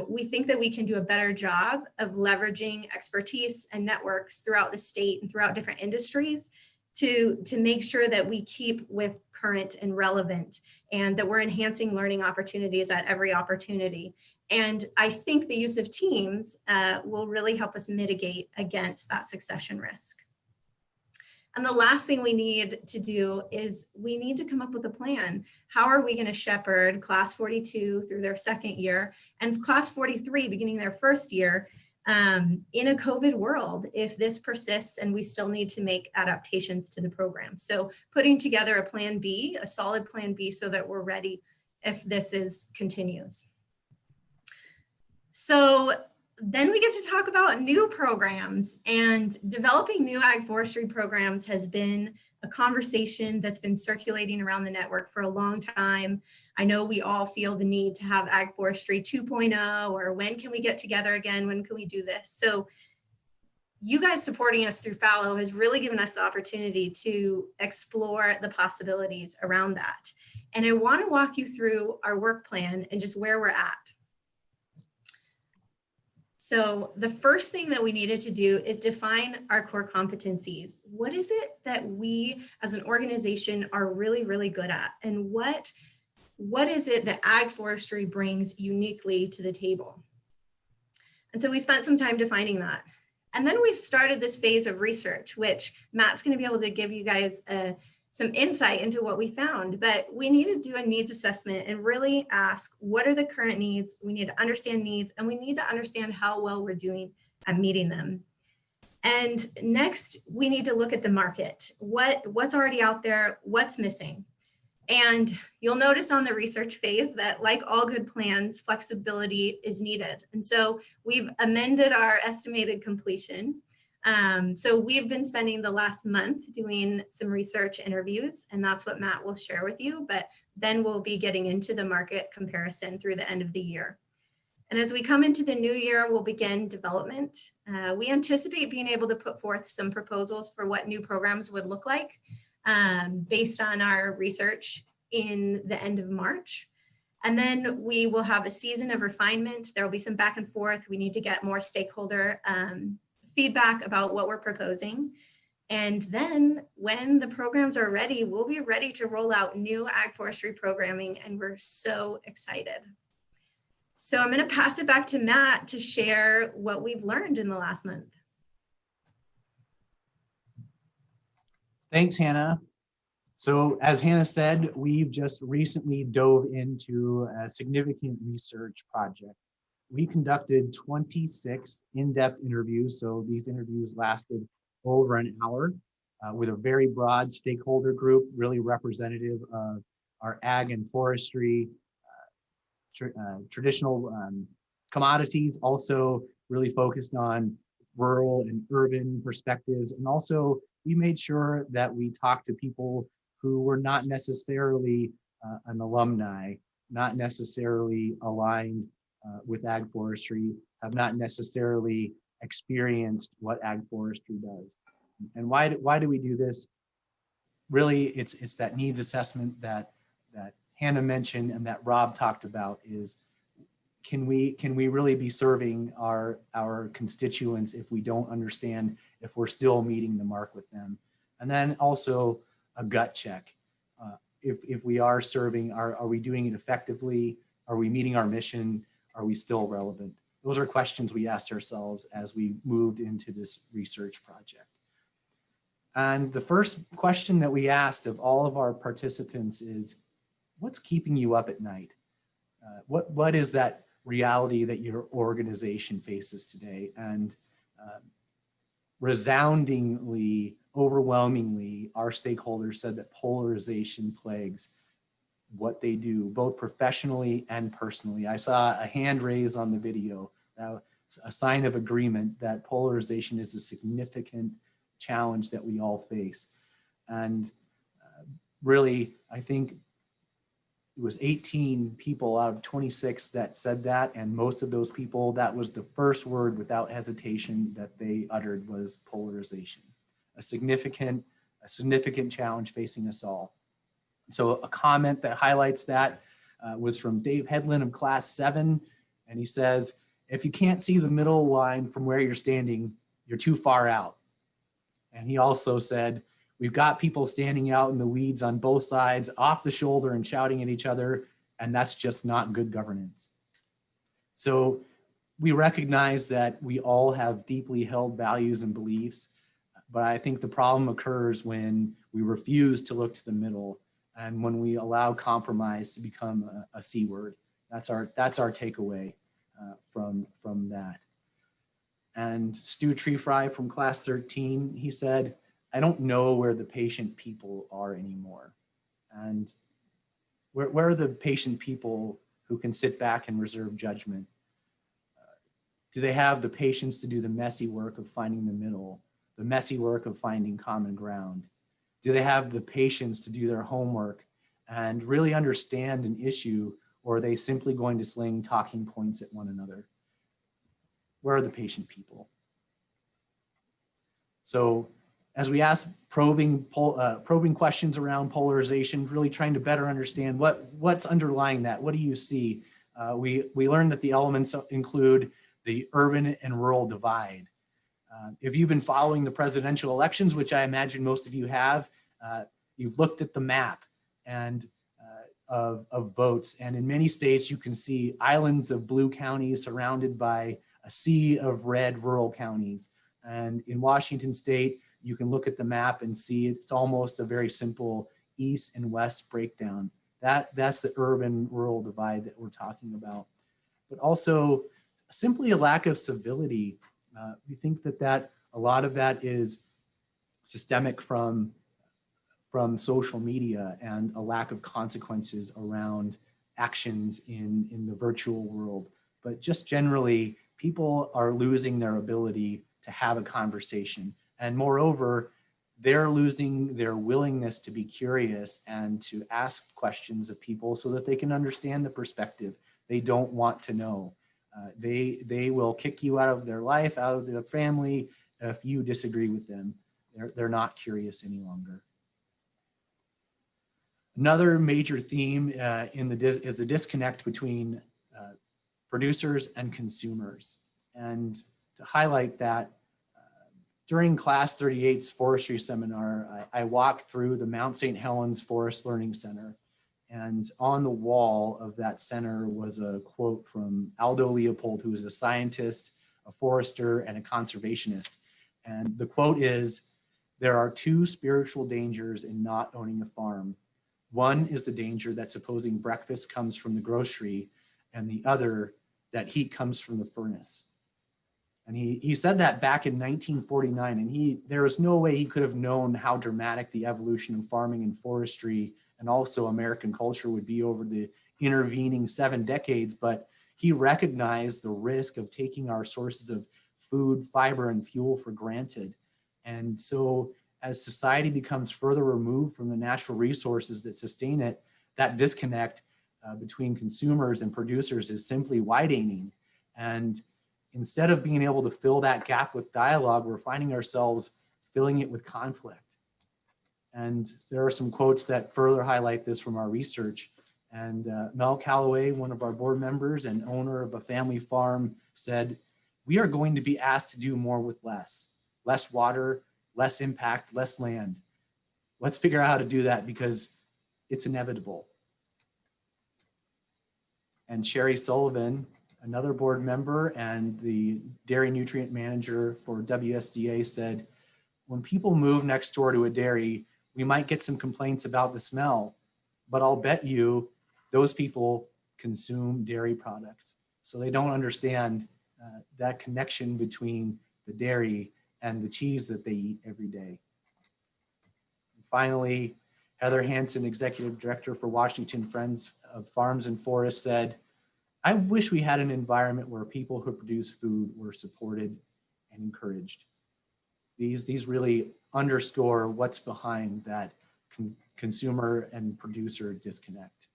We think that we can do a better job of leveraging expertise and networks throughout the state and throughout different industries to make sure that we keep with current and relevant and that we're enhancing learning opportunities at every opportunity. And I think the use of teams will really help us mitigate against that succession risk. And the last thing we need to do is we need to come up with a plan. How are we going to shepherd Class 42 through their second year and Class 43 beginning their first year in a COVID world if this persists and we still need to make adaptations to the program. So putting together a plan B, a solid plan B, so that we're ready if this continues. So then we get to talk about new programs, and developing new ag forestry programs has been a conversation that's been circulating around the network for a long time. I know we all feel the need to have ag forestry 2.0, or when can we get together again? When can we do this? So you guys supporting us through FALLOW has really given us the opportunity to explore the possibilities around that. And I want to walk you through our work plan and just where we're at. So the first thing that we needed to do is define our core competencies. What is it that we as an organization are really, really good at? And what is it that ag forestry brings uniquely to the table? And so we spent some time defining that. And then we started this phase of research, which Matt's going to be able to give you guys some insight into what we found. But we need to do a needs assessment and really ask, what are the current needs? We need to understand needs, and we need to understand how well we're doing at meeting them. And next, we need to look at the market. What's already out there? What's missing? And you'll notice on the research phase that, like all good plans, flexibility is needed. And so we've amended our estimated completion. So we've been spending the last month doing some research interviews, and that's what Matt will share with you. But then we'll be getting into the market comparison through the end of the year. And as we come into the new year, we'll begin development. We anticipate being able to put forth some proposals for what new programs would look like based on our research in the end of March. And then we will have a season of refinement. There will be some back and forth. We need to get more stakeholder feedback about what we're proposing. And then when the programs are ready, we'll be ready to roll out new ag forestry programming, and we're so excited. So I'm going to pass it back to Matt to share what we've learned in the last month. Thanks, Hannah. So as Hannah said, we've just recently dove into a significant research project. We conducted 26 in-depth interviews. So these interviews lasted over an hour with a very broad stakeholder group, really representative of our ag and forestry, traditional commodities, also really focused on rural and urban perspectives. And also we made sure that we talked to people who were not necessarily an alumni, not necessarily aligned with ag forestry, have not necessarily experienced what ag forestry does. And why do we do this? Really, it's that needs assessment that Hannah mentioned and that Rob talked about is, can we really be serving our constituents if we don't understand if we're still meeting the mark with them? And then also a gut check. If we are serving, are we doing it effectively? Are we meeting our mission? Are we still relevant? Those are questions we asked ourselves as we moved into this research project. And the first question that we asked of all of our participants is, what's keeping you up at night? What is that reality that your organization faces today? And resoundingly, overwhelmingly, our stakeholders said that polarization plagues what they do, both professionally and personally. I saw a hand raise on the video, a sign of agreement that polarization is a significant challenge that we all face. And really, I think it was 18 people out of 26 that said that, and most of those people, that was the first word without hesitation that they uttered was polarization, a significant challenge facing us all. So a comment that highlights that was from Dave Headland of class 7. And he says, if you can't see the middle line from where you're standing, you're too far out. And he also said, we've got people standing out in the weeds on both sides, off the shoulder and shouting at each other, and that's just not good governance. So we recognize that we all have deeply held values and beliefs, but I think the problem occurs when we refuse to look to the middle and when we allow compromise to become a C word. That's our takeaway from that. And Stu Tree Fry from class 13, he said, I don't know where the patient people are anymore. And where are the patient people who can sit back and reserve judgment? Do they have the patience to do the messy work of finding the middle, the messy work of finding common ground? Do they have the patience to do their homework and really understand an issue, or are they simply going to sling talking points at one another? Where are the patient people? So as we ask probing questions around polarization, really trying to better understand what's underlying that. What do you see? We learned that the elements include the urban and rural divide. If you've been following the presidential elections, which I imagine most of you have, you've looked at the map and of votes. And in many states, you can see islands of blue counties surrounded by a sea of red rural counties. And in Washington state, you can look at the map and see it's almost a very simple east and west breakdown. That's the urban rural divide that we're talking about. But also simply a lack of civility. We think that a lot of that is systemic from social media and a lack of consequences around actions in the virtual world. But just generally, people are losing their ability to have a conversation. And moreover, they're losing their willingness to be curious and to ask questions of people so that they can understand the perspective. They don't want to know. They will kick you out of their life, out of their family, if you disagree with them. They're not curious any longer. Another major theme is the disconnect between producers and consumers. And to highlight that, during class 38's forestry seminar, I walked through the Mount St. Helens Forest Learning Center. And on the wall of that center was a quote from Aldo Leopold, who is a scientist, a forester, and a conservationist. And the quote is, "There are two spiritual dangers in not owning a farm. One is the danger that supposing breakfast comes from the grocery, and the other that heat comes from the furnace." And he said that back in 1949, and there was no way he could have known how dramatic the evolution of farming and forestry and also American culture would be over the intervening 7 decades, but he recognized the risk of taking our sources of food, fiber, and fuel for granted. And so as society becomes further removed from the natural resources that sustain it, that disconnect between consumers and producers is simply widening. And instead of being able to fill that gap with dialogue, we're finding ourselves filling it with conflict. And there are some quotes that further highlight this from our research. And Mel Calloway, one of our board members and owner of a family farm, said, "We are going to be asked to do more with less water, less impact, less land. Let's figure out how to do that because it's inevitable." And Sherry Sullivan, another board member and the dairy nutrient manager for WSDA, said, "When people move next door to a dairy, we might get some complaints about the smell, but I'll bet you those people consume dairy products. So they don't understand that connection between the dairy and the cheese that they eat every day." And finally, Heather Hansen, executive director for Washington Friends of Farms and Forests, said, "I wish we had an environment where people who produce food were supported and encouraged." These really underscore what's behind that consumer and producer disconnect.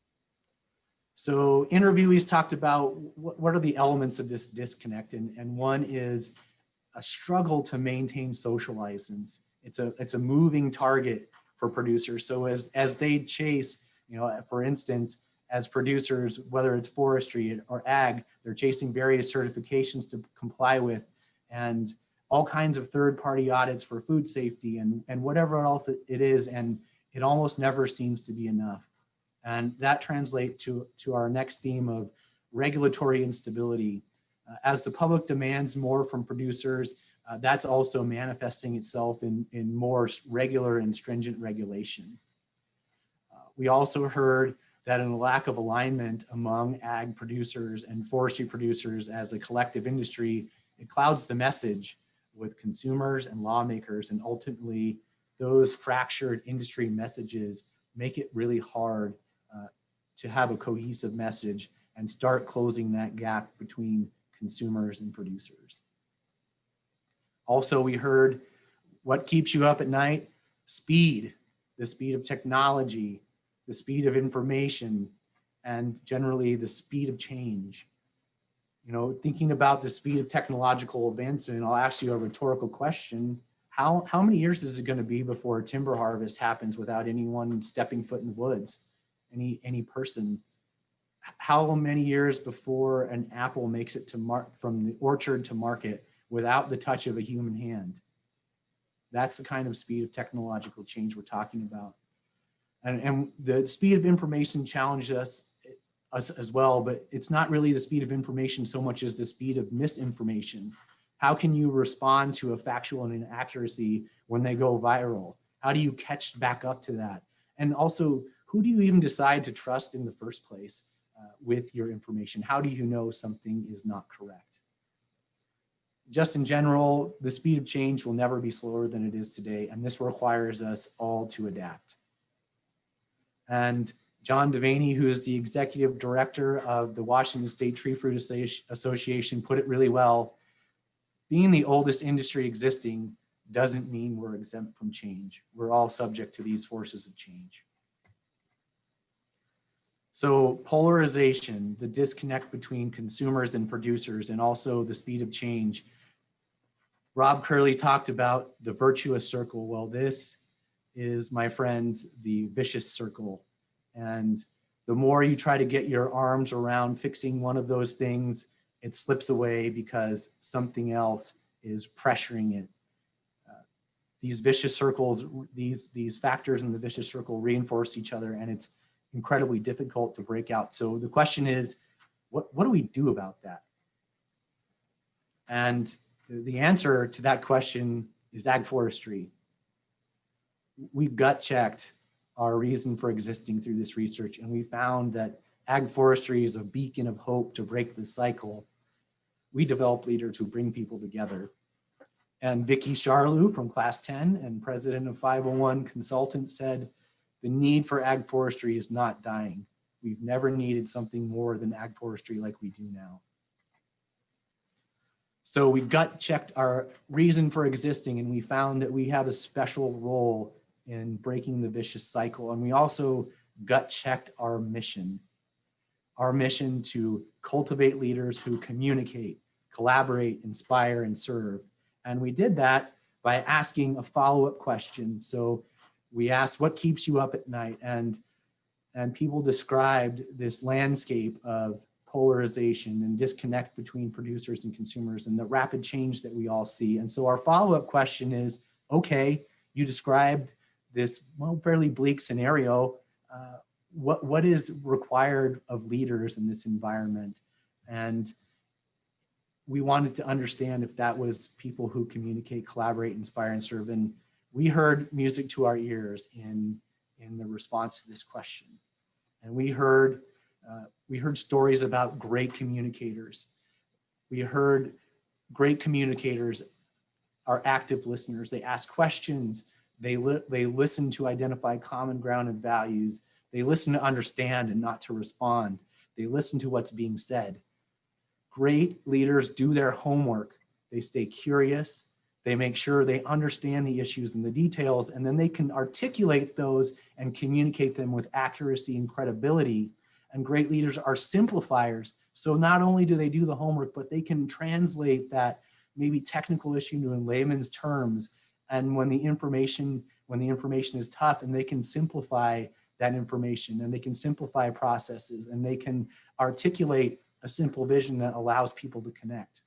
So interviewees talked about what are the elements of this disconnect, and one is a struggle to maintain social license. It's a moving target for producers. So as they chase, for instance, as producers, whether it's forestry or ag, they're chasing various certifications to comply with, and all kinds of third-party audits for food safety and whatever else it is, and it almost never seems to be enough. And that translates to our next theme of regulatory instability. As the public demands more from producers, that's also manifesting itself in more regular and stringent regulation. We also heard that in a lack of alignment among ag producers and forestry producers as a collective industry it clouds the message with consumers and lawmakers, and ultimately those fractured industry messages make it really hard to have a cohesive message and start closing that gap between consumers and producers. Also, we heard what keeps you up at night? Speed, the speed of technology, the speed of information, and generally the speed of change. You know, thinking about the speed of technological advancement, I'll ask you a rhetorical question. How many years is it going to be before a timber harvest happens without anyone stepping foot in the woods, any person? How many years before an apple makes it to from the orchard to market without the touch of a human hand? That's the kind of speed of technological change we're talking about. And the speed of information challenged us as well, but it's not really the speed of information so much as the speed of misinformation. How can you respond to a factual inaccuracy when they go viral? How do you catch back up to that? And also, who do you even decide to trust in the first place with your information? How do you know something is not correct? Just in general, the speed of change will never be slower than it is today, and this requires us all to adapt. And John Devaney, who is the executive director of the Washington State Tree Fruit Association, put it really well. Being the oldest industry existing doesn't mean we're exempt from change. We're all subject to these forces of change. So polarization, the disconnect between consumers and producers, and also the speed of change. Rob CURLEY talked about the virtuous circle. Well, this is, my friends, the vicious circle. And the more you try to get your arms around fixing one of those things, it slips away because something else is pressuring it. These vicious circles, these factors in the vicious circle reinforce each other, and it's incredibly difficult to break out. So the question is, what do we do about that? And the answer to that question is ag forestry. We gut checked our reason for existing through this research, and we found that ag forestry is a beacon of hope to break the cycle. We develop leaders who bring people together. And Vicki Charlou from Class 10 and president of 501 Consultants said, the need for ag forestry is not dying. We've never needed something more than ag forestry like we do now. So we gut checked our reason for existing, and we found that we have a special role in breaking the vicious cycle. And we also gut checked our mission to cultivate leaders who communicate, collaborate, inspire, and serve. And we did that by asking a follow-up question. So we asked, what keeps you up at night? And people described this landscape of polarization and disconnect between producers and consumers and the rapid change that we all see. And so our follow-up question is, okay, you described this, well, fairly bleak scenario. What is required of leaders in this environment? And we wanted to understand if that was people who communicate, collaborate, inspire, and serve. And we heard music to our ears in the response to this question. And we heard stories about great communicators. We heard great communicators are active listeners. They ask questions. They listen to identify common ground and values. They listen to understand and not to respond. They listen to what's being said. Great leaders do their homework. They stay curious. They make sure they understand the issues and the details, and then they can articulate those and communicate them with accuracy and credibility. And great leaders are simplifiers. So not only do they do the homework, but they can translate that maybe technical issue in layman's terms. And when the information is tough, and they can simplify that information, and they can simplify processes, and they can articulate a simple vision that allows people to connect.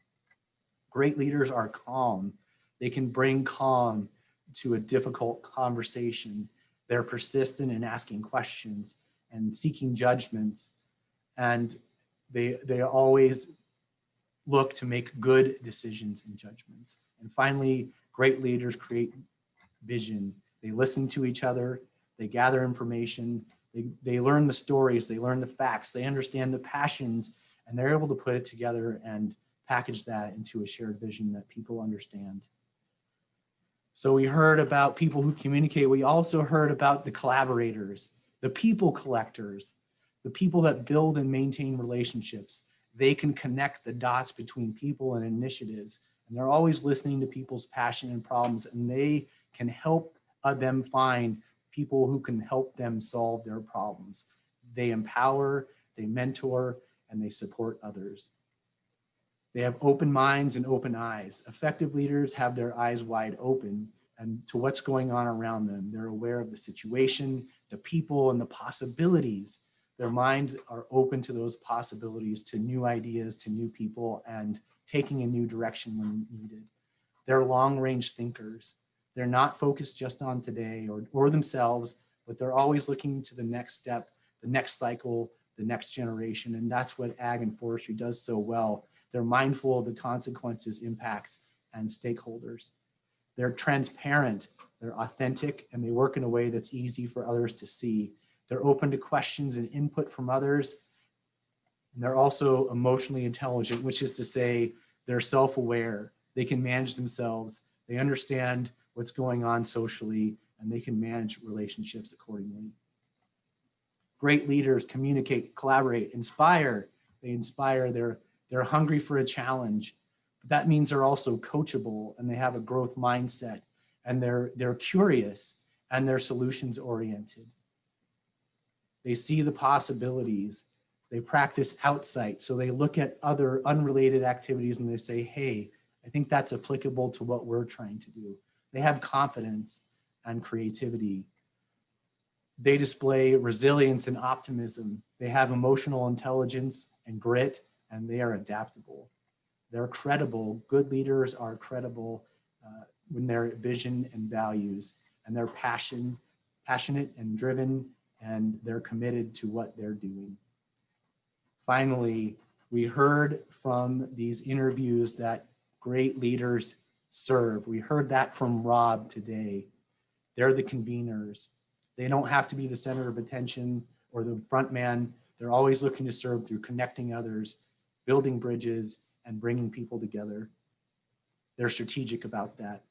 Great leaders are calm. They can bring calm to a difficult conversation. They're persistent in asking questions and seeking judgments. And they always look to make good decisions and judgments. And finally, great leaders create vision. They listen to each other. They gather information. They learn the stories. They learn the facts. They understand the passions, and they're able to put it together and package that into a shared vision that people understand. So we heard about people who communicate. We also heard about the collaborators, the people collectors, the people that build and maintain relationships. They can connect the dots between people and initiatives, and they're always listening to people's passion and problems, and they can help them find people who can help them solve their problems. They empower, they mentor, and they support others. They have open minds and open eyes. Effective leaders have their eyes wide open and to what's going on around them. They're aware of the situation, the people, and the possibilities. Their minds are open to those possibilities, to new ideas, to new people, and taking a new direction when needed. They're long-range thinkers. They're not focused just on today or themselves, but they're always looking to the next step, the next cycle, the next generation. And that's what ag and forestry does so well. They're mindful of the consequences, impacts, and stakeholders. They're transparent, they're authentic, and they work in a way that's easy for others to see. They're open to questions and input from others. And they're also emotionally intelligent, which is to say they're self-aware. They can manage themselves. They understand what's going on socially, and they can manage relationships accordingly. Great leaders communicate, collaborate, inspire. They inspire, they're hungry for a challenge. But that means they're also coachable, and they have a growth mindset, and they're curious, and they're solutions oriented. They see the possibilities. They practice outsight. So they look at other unrelated activities and they say, hey, I think that's applicable to what we're trying to do. They have confidence and creativity. They display resilience and optimism. They have emotional intelligence and grit, and they are adaptable. They're credible. Good leaders are credible when their vision and values, and they're passionate and driven, and they're committed to what they're doing. Finally, we heard from these interviews that great leaders serve. We heard that from Rob today. They're the conveners. They don't have to be the center of attention or the front man. They're always looking to serve through connecting others, building bridges, and bringing people together. They're strategic about that.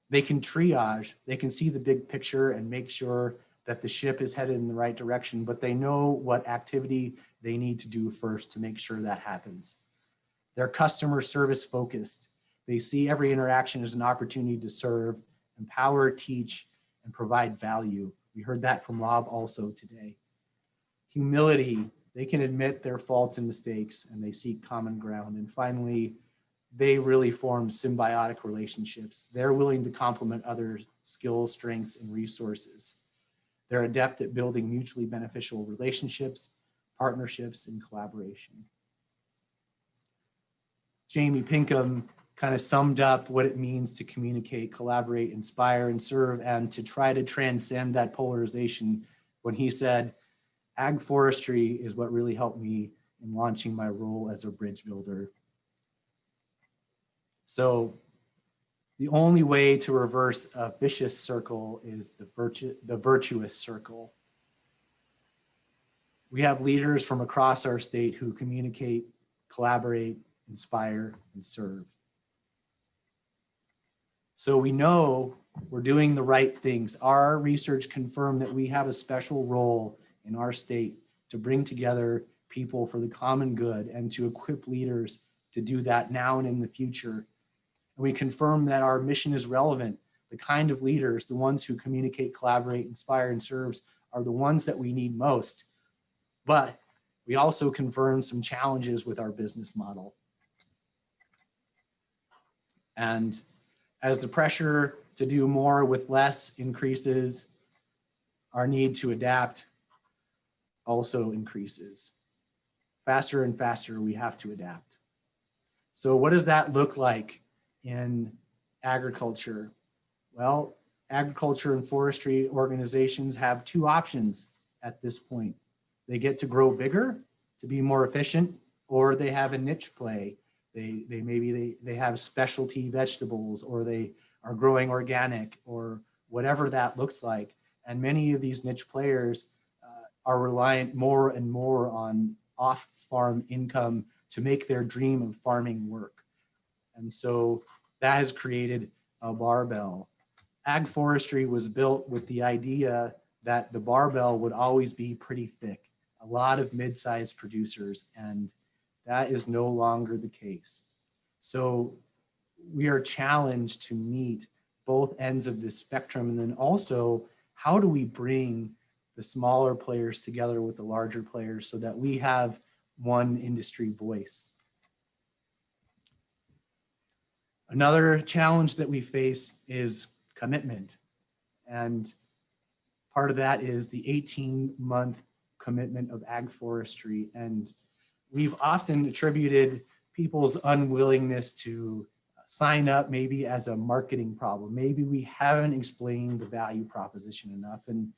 They can triage. They can see the big picture and make sure that the ship is headed in the right direction, but they know what activity they need to do first to make sure that happens. They're customer service focused. They see every interaction as an opportunity to serve, empower, teach, and provide value. We heard that from Rob also today. Humility, they can admit their faults and mistakes, and they seek common ground. And finally, they really form symbiotic relationships. They're willing to complement other skills, strengths, and resources. They're adept at building mutually beneficial relationships, partnerships, and collaboration. Jamie Pinkham kind of summed up what it means to communicate, collaborate, inspire, and serve, and to try to transcend that polarization when he said, ag forestry is what really helped me in launching my role as a bridge builder. So the only way to reverse a vicious circle is the virtuous circle. We have leaders from across our state who communicate, collaborate, inspire, and serve. So we know we're doing the right things. Our research confirmed that we have a special role in our state to bring together people for the common good and to equip leaders to do that now and in the future. And we confirm that our mission is relevant. The kind of leaders, the ones who communicate, collaborate, inspire, and serve, are the ones that we need most. But we also confirm some challenges with our business model. And as the pressure to do more with less increases, our need to adapt also increases. Faster and faster, we have to adapt. So what does that look like in agriculture? Well, agriculture and forestry organizations have two options at this point. They get to grow bigger, to be more efficient, or they have a niche play. They have specialty vegetables, or they are growing organic, or whatever that looks like. And many of these niche players are reliant more and more on off-farm income to make their dream of farming work. And so that has created a barbell. Ag forestry was built with the idea that the barbell would always be pretty thick, a lot of mid-sized producers, and that is no longer the case. So we are challenged to meet both ends of this spectrum. And then also, how do we bring the smaller players together with the larger players so that we have one industry voice? Another challenge that we face is commitment. And part of that is the 18-month commitment of ag forestry. And we've often attributed people's unwillingness to sign up maybe as a marketing problem. Maybe we haven't explained the value proposition enough. And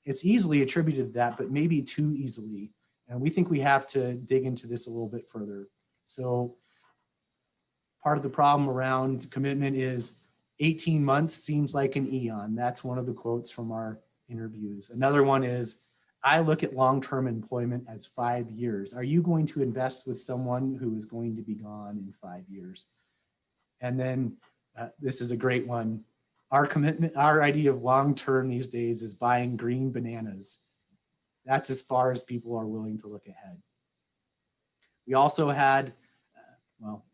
it's easily attributed to that, but maybe too easily. And we think we have to dig into this a little bit further. So part of the problem around commitment is 18 months seems like an eon. That's one of the quotes from our interviews. Another one is, I look at long-term employment as 5 years. Are you going to invest with someone who is going to be gone in 5 years? And then this is a great one. Our commitment, our idea of long-term these days is buying green bananas. That's as far as people are willing to look ahead. We also had, well,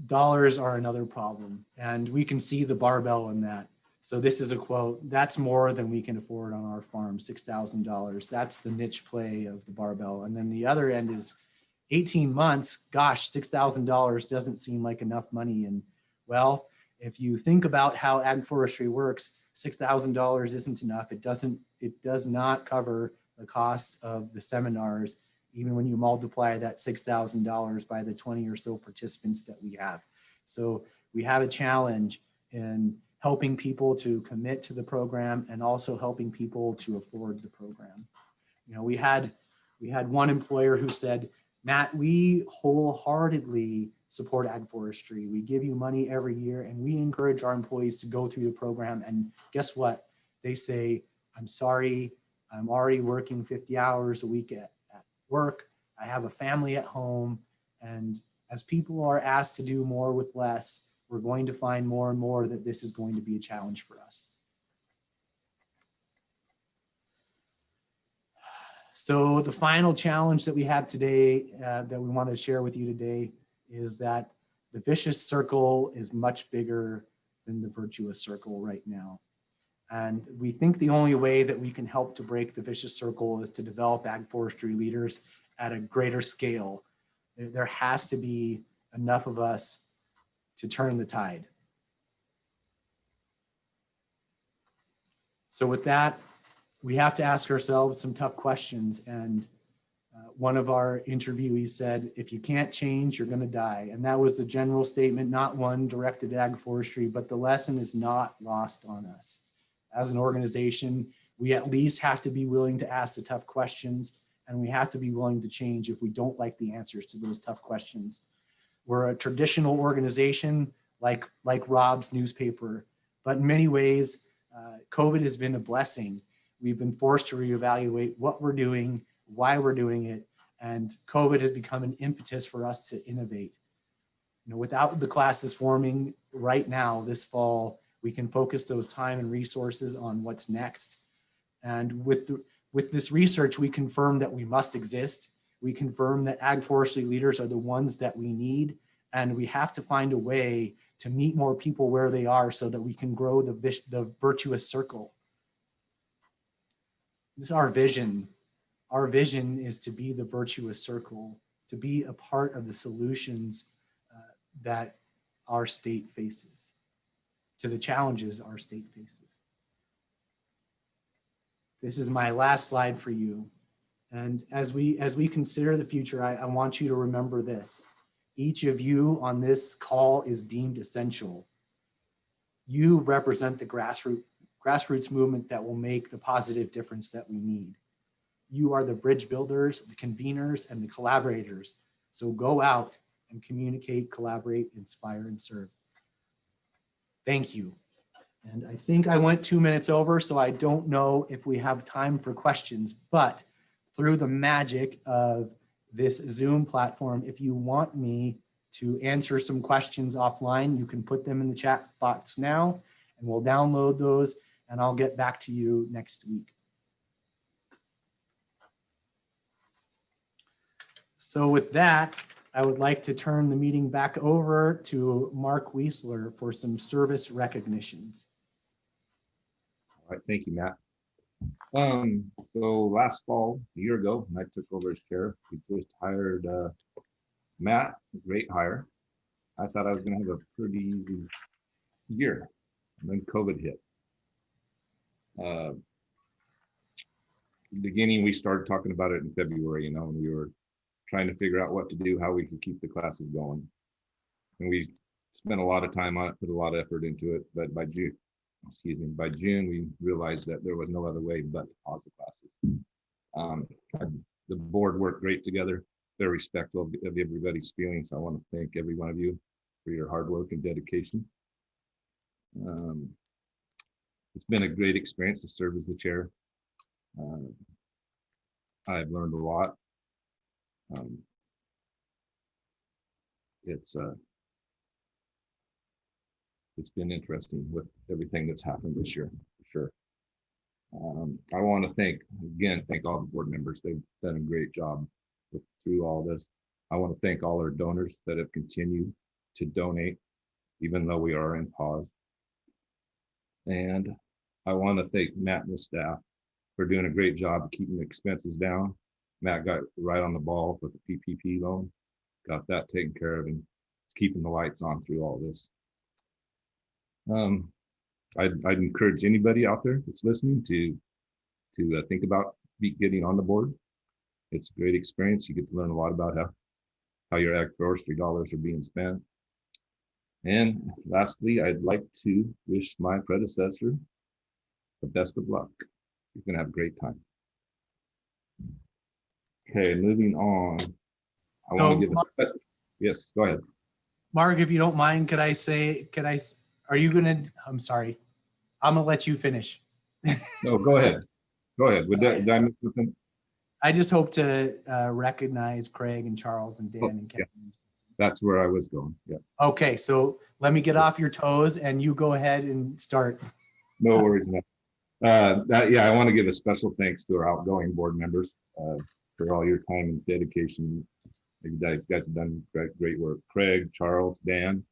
dollars are another problem, and we can see the barbell in that. So this is a quote, that's more than we can afford on our farm, $6,000. That's the niche play of the barbell. And then the other end is 18 months, gosh, $6,000 doesn't seem like enough money. And well, if you think about how ag forestry works, $6,000 isn't enough. It does not cover the cost of the seminars, even when you multiply that $6,000 by the 20 or so participants that we have. So we have a challenge in helping people to commit to the program and also helping people to afford the program. You know, we had one employer who said, Matt, we wholeheartedly support ag forestry. We give you money every year and we encourage our employees to go through the program. And guess what? They say, I'm sorry, I'm already working 50 hours a week at work. I have a family at home. And as people are asked to do more with less, we're going to find more and more that this is going to be a challenge for us. So the final challenge that we have today that we want to share with you today is that the vicious circle is much bigger than the virtuous circle right now. And we think the only way that we can help to break the vicious circle is to develop ag forestry leaders at a greater scale. There has to be enough of us to turn the tide. So with that, we have to ask ourselves some tough questions. And one of our interviewees said, if you can't change, you're going to die. And that was the general statement, not one directed at ag forestry, but the lesson is not lost on us. As an organization, we at least have to be willing to ask the tough questions, and we have to be willing to change if we don't like the answers to those tough questions. We're a traditional organization like Rob's newspaper, but in many ways, COVID has been a blessing. We've been forced to reevaluate what we're doing, why we're doing it, and COVID has become an impetus for us to innovate. You know, without the classes forming right now this fall, we can focus those time and resources on what's next. And with this research, we confirm that we must exist. We confirm that ag forestry leaders are the ones that we need, and we have to find a way to meet more people where they are so that we can grow the virtuous circle. This is our vision. Our vision is to be the virtuous circle, to be a part of the solutions that our state faces, to the challenges our state faces. This is my last slide for you. And as we consider the future, I want you to remember this. Each of you on this call is deemed essential. You represent the grassroots movement that will make the positive difference that we need. You are the bridge builders, the conveners, and the collaborators. So go out and communicate, collaborate, inspire, and serve. Thank you. And I think I went 2 minutes over, so I don't know if we have time for questions, but through the magic of this Zoom platform, if you want me to answer some questions offline. You can put them in the chat box now, and we'll download those, and I'll get back to you next week. So with that, I would like to turn the meeting back over to Mark Weisler for some service recognitions. All right, thank you, Matt. So last fall, a year ago, when I took over as chair, we just hired Matt, a great hire. I thought I was going to have a pretty easy year, and then COVID hit. Beginning, we started talking about it in February, you know, and we were trying to figure out what to do, how we could keep the classes going. And we spent a lot of time on it, put a lot of effort into it, but by June, we realized that there was no other way but to pause the classes. The board worked great together. They're respectful of everybody's feelings. I want to thank every one of you for your hard work and dedication. It's been a great experience to serve as the chair. I've learned a lot. It's been interesting with everything that's happened this year, for sure. I want to thank all the board members. They've done a great job through all this. I want to thank all our donors that have continued to donate, even though we are in pause. And I want to thank Matt and the staff for doing a great job of keeping the expenses down. Matt got right on the ball with the PPP loan, got that taken care of, and keeping the lights on through all this. I'd encourage anybody out there that's listening to think about getting on the board. It's a great experience. You get to learn a lot about how your agroforestry dollars are being spent. And lastly, I'd like to wish my predecessor the best of luck. You're going to have a great time. Okay, moving on. I want to give yes, go ahead. Mark, if you don't mind, are you gonna, I'm sorry, I'm gonna let you finish. No, go ahead. Go ahead. Did I miss something? I just hope to recognize Craig and Charles and Dan and Kevin. Yeah. That's where I was going. Yeah. Okay, so let me get off your toes and you go ahead and start. No worries. I want to give a special thanks to our outgoing board members for all your time and dedication. You guys have done great work. Craig, Charles, Dan,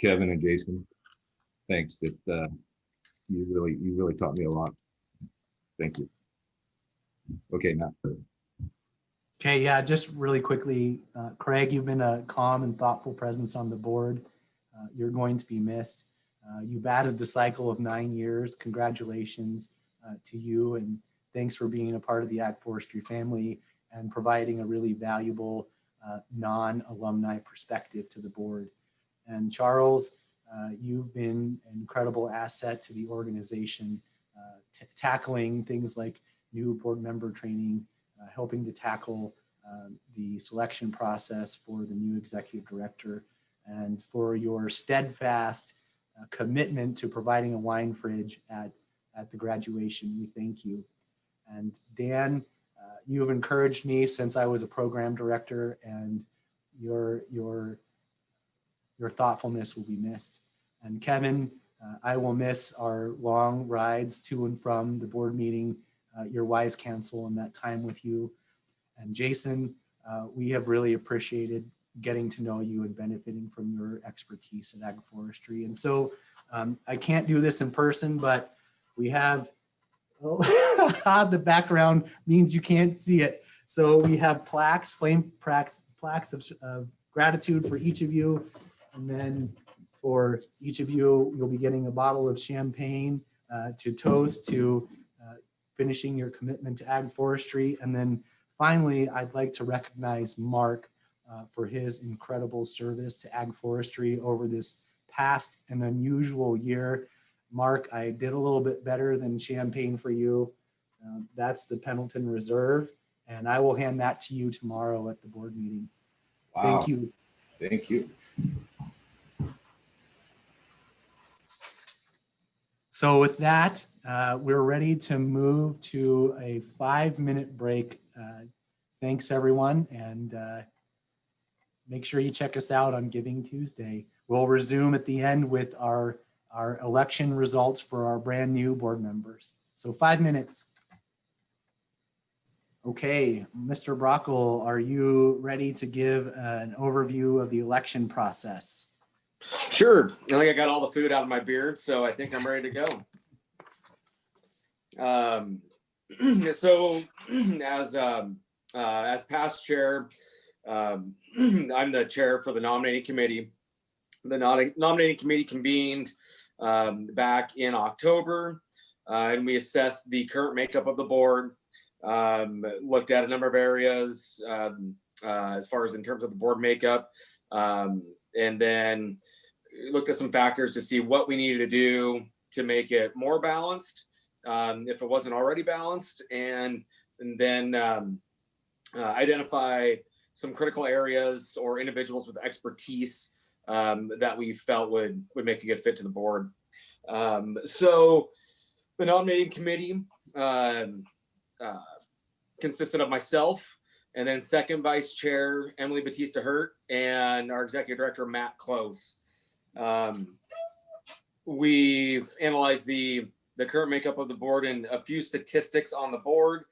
Kevin, and Jason. Thanks. You really taught me a lot. Thank you. Okay, Matt. Okay, yeah, just really quickly, Craig, you've been a calm and thoughtful presence on the board. You're going to be missed. You batted the cycle of 9 years. Congratulations to you, and thanks for being a part of the Ag Forestry family and providing a really valuable non-alumni perspective to the board. And Charles, you've been an incredible asset to the organization, tackling things like new board member training, helping to tackle the selection process for the new executive director, and for your steadfast commitment to providing a wine fridge at the graduation. We thank you. And Dan, you have encouraged me since I was a program director, and your thoughtfulness will be missed. And Kevin, I will miss our long rides to and from the board meeting, your wise counsel and that time with you. And Jason, we have really appreciated getting to know you and benefiting from your expertise in agroforestry. And so I can't do this in person, but we have, the background means you can't see it. So we have flame plaques of gratitude for each of you. And then for each of you, you'll be getting a bottle of champagne to toast to finishing your commitment to agroforestry. And then finally, I'd like to recognize Mark for his incredible service to agroforestry over this past and unusual year. Mark, I did a little bit better than champagne for you. That's the Pendleton Reserve, and I will hand that to you tomorrow at the board meeting. Wow. Thank you. Thank you. So with that, we're ready to move to a 5-minute break. Thanks everyone, and make sure you check us out on Giving Tuesday. We'll resume at the end with our election results for our brand new board members. So 5 minutes. Okay, Mr. Brockle, are you ready to give an overview of the election process? Sure. I think I got all the food out of my beard, so I think I'm ready to go. So as past chair, I'm the chair for the nominating committee. The nominating committee convened back in October, and we assessed the current makeup of the board, looked at a number of areas as far as in terms of the board makeup, and then looked at some factors to see what we needed to do to make it more balanced, if it wasn't already balanced, and then identify some critical areas or individuals with expertise that we felt would make a good fit to the board. So the nominating committee consisted of myself, and then second vice chair Emily Batista Hurt, and our executive director Matt Close. We've analyzed the current makeup of the board and a few statistics on the board.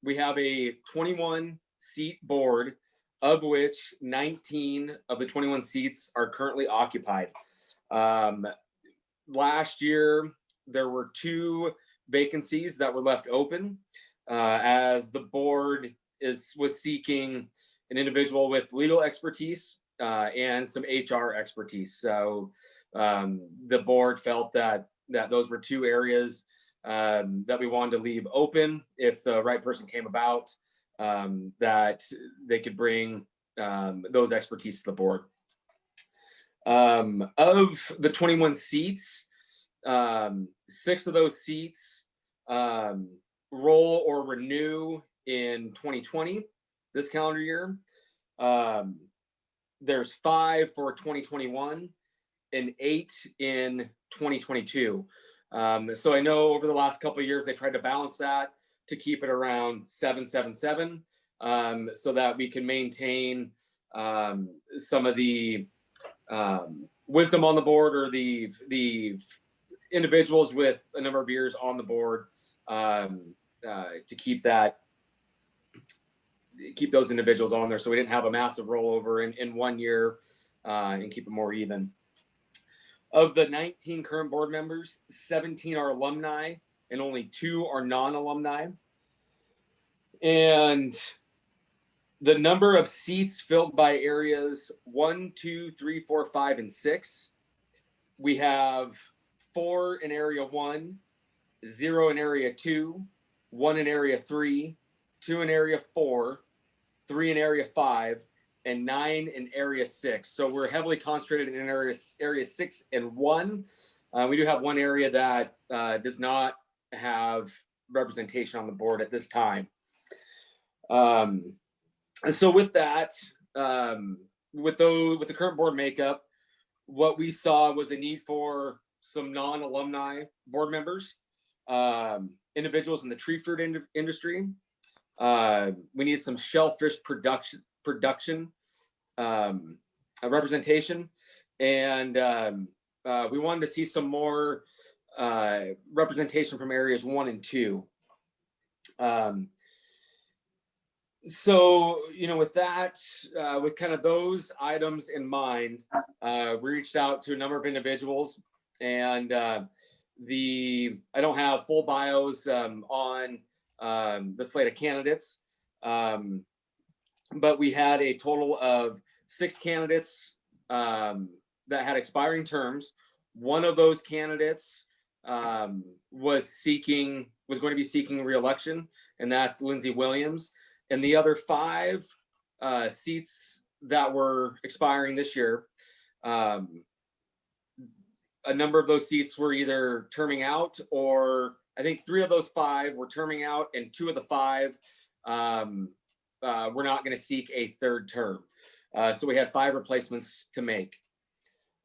We have a 21 seat board, of which 19 of the 21 seats are currently occupied. Last year, there were 2 vacancies that were left open as the board was seeking an individual with legal expertise and some HR expertise. So the board felt that those were 2 areas that we wanted to leave open if the right person came about, that they could bring those expertise to the board. Of the 21 seats, 6 of those seats roll or renew in 2020, this calendar year. There's 5 for 2021 and 8 in 2022. So I know over the last couple of years, they tried to balance that to keep it around 777, so that we can maintain some of the wisdom on the board, or the individuals with a number of years on the board, to keep those individuals on there, so we didn't have a massive rollover in 1 year, and keep it more even. Of the 19 current board members, 17 are alumni and only 2 are non-alumni. And the number of seats filled by areas 1, 2, 3, 4, 5, and 6. We have 4 in area 1, 0 in area 2, 1 in area 3, 2 in area 4, 3 in area 5, and 9 in area 6. So we're heavily concentrated in area 6 and 1. We do have one area that does not have representation on the board at this time. So with that, with the current board makeup, what we saw was a need for some non-alumni board members, individuals in the tree fruit industry. We need some shellfish production representation, and we wanted to see some more representation from areas 1 and 2. So, with that, with kind of those items in mind, we reached out to a number of individuals, and I don't have full bios on the slate of candidates, but we had a total of 6 candidates that had expiring terms. One of those candidates was going to be seeking re-election, and that's Lindsay Williams. And the other 5 seats that were expiring this year, a number of those seats were either terming out, or I think 3 of those 5 were terming out, and 2 of the 5 were not going to seek a 3rd term. So we had 5 replacements to make.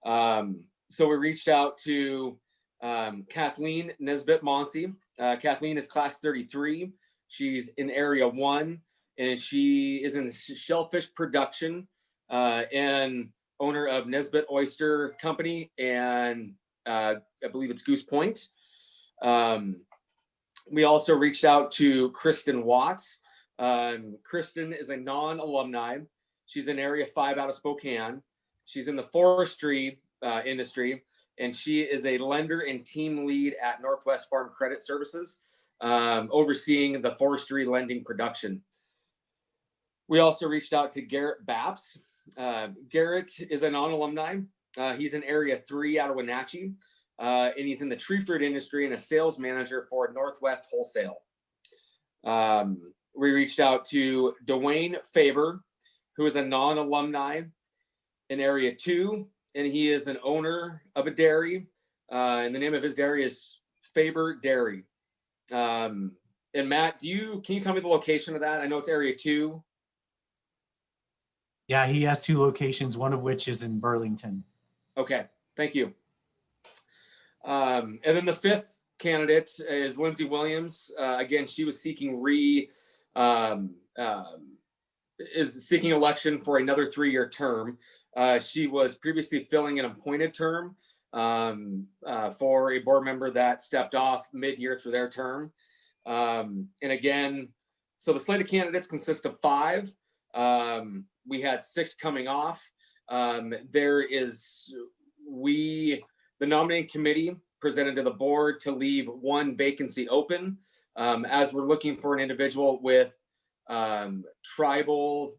So we reached out to Kathleen Nesbitt Monsey. Kathleen is class 33. She's in area 1. and she is in shellfish production and owner of Nesbitt Oyster Company, and I believe it's Goose Point. We also reached out to Kristen Watts. Kristen is a non-alumni. She's in Area 5 out of Spokane. She's in the forestry industry, and she is a lender and team lead at Northwest Farm Credit Services, overseeing the forestry lending production. We also reached out to Garrett Baps. Garrett is a non-alumni. He's in Area 3 out of Wenatchee, and he's in the tree fruit industry and a sales manager for Northwest Wholesale. We reached out to Dwayne Faber, who is a non-alumni in Area 2, and he is an owner of a dairy, and the name of his dairy is Faber Dairy. And Matt, can you tell me the location of that? I know it's Area 2. Yeah, he has 2 locations, one of which is in Burlington. Okay, thank you. And then the 5th candidate is Lindsay Williams. Again, she was seeking seeking election for another 3-year term. She was previously filling an appointed term for a board member that stepped off mid-year through their term. And again, so the slate of candidates consists of 5. We had 6 coming off. The nominating committee presented to the board to leave 1 vacancy open, as we're looking for an individual with tribal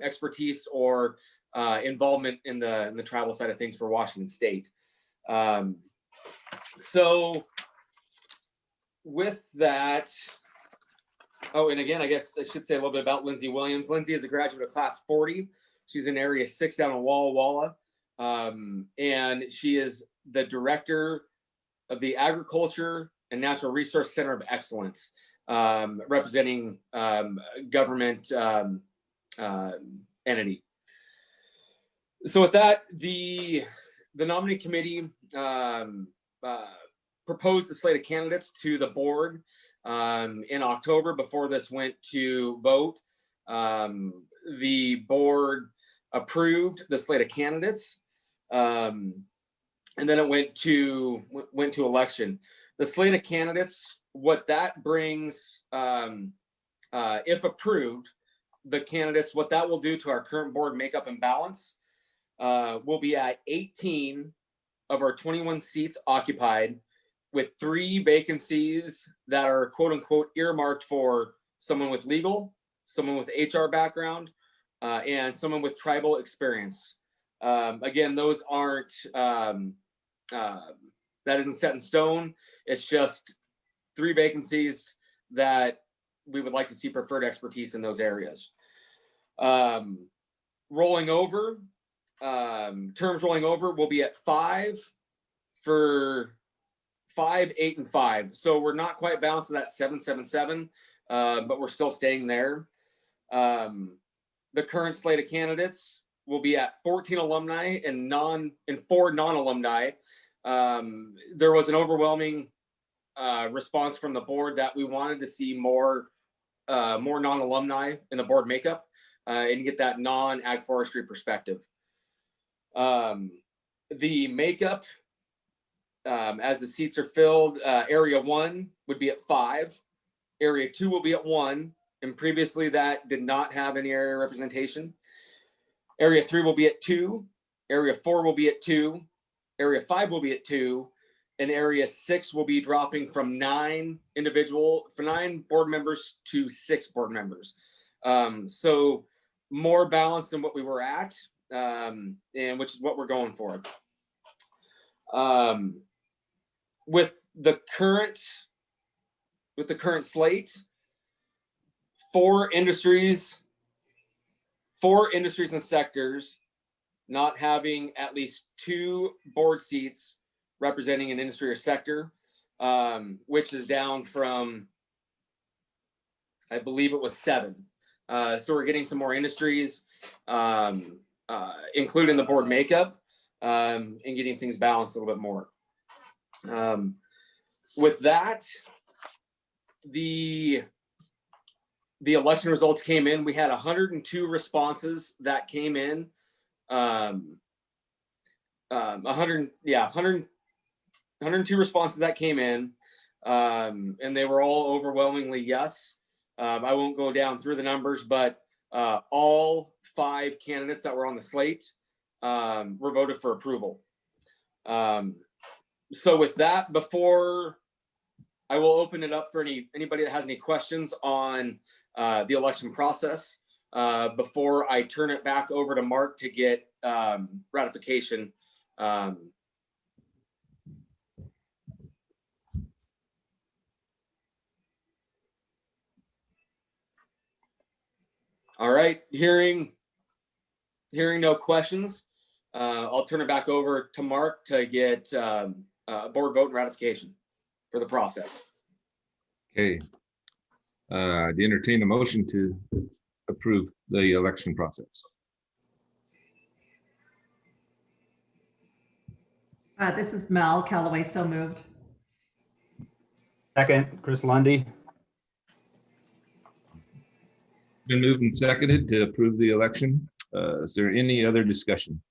expertise or involvement in the tribal side of things for Washington State. So with that, oh, and again, I guess I should say a little bit about Lindsay Williams. Lindsay is a graduate of Class 40. She's in Area 6 down in Walla Walla, and she is the director of the Agriculture and Natural Resource Center of Excellence, representing government entity. So with that, the nominating committee proposed the slate of candidates to the board in October before this went to vote. The board approved the slate of candidates, and then it went to election. The slate of candidates, what that brings, if approved, the candidates, what that will do to our current board makeup and balance, will be at 18 of our 21 seats occupied, with 3 vacancies that are quote unquote earmarked for someone with legal, someone with HR background, and someone with tribal experience. Again, those aren't, that isn't set in stone. It's just 3 vacancies that we would like to see preferred expertise in those areas. Rolling over, terms rolling over will be at 5 for 5, 8, and 5. So we're not quite balanced to that 7, 7, 7, but we're still staying there. The current slate of candidates will be at 14 alumni and 4 non-alumni. There was an overwhelming response from the board that we wanted to see more non-alumni in the board makeup and get that non-ag forestry perspective. The makeup, as the seats are filled, Area 1 would be at 5. Area 2 will be at 1, and previously that did not have any area representation. Area 3 will be at 2. Area 4 will be at 2. Area 5 will be at 2. And Area 6 will be dropping from 9 board members to 6 board members. So more balanced than what we were at, and which is what we're going for. With the current slate, 4 industries and sectors not having at least 2 board seats representing an industry or sector, which is down from, I believe it was 7. So we're getting some more industries, including the board makeup, and getting things balanced a little bit more. With that, the the election results came in. We had 102 responses that came in. 102 responses that came in, and they were all overwhelmingly yes. I won't go down through the numbers, but all 5 candidates that were on the slate were voted for approval. So with that, before I will open it up for anybody that has any questions on the election process, before I turn it back over to Mark to get ratification. All right, hearing no questions, I'll turn it back over to Mark to get board vote and ratification for the process. Okay. To entertain a motion to approve the election process. This is Mel Calloway, so moved. Second, Chris Lundy. Been moved and seconded to approve the election. Is there any other discussion?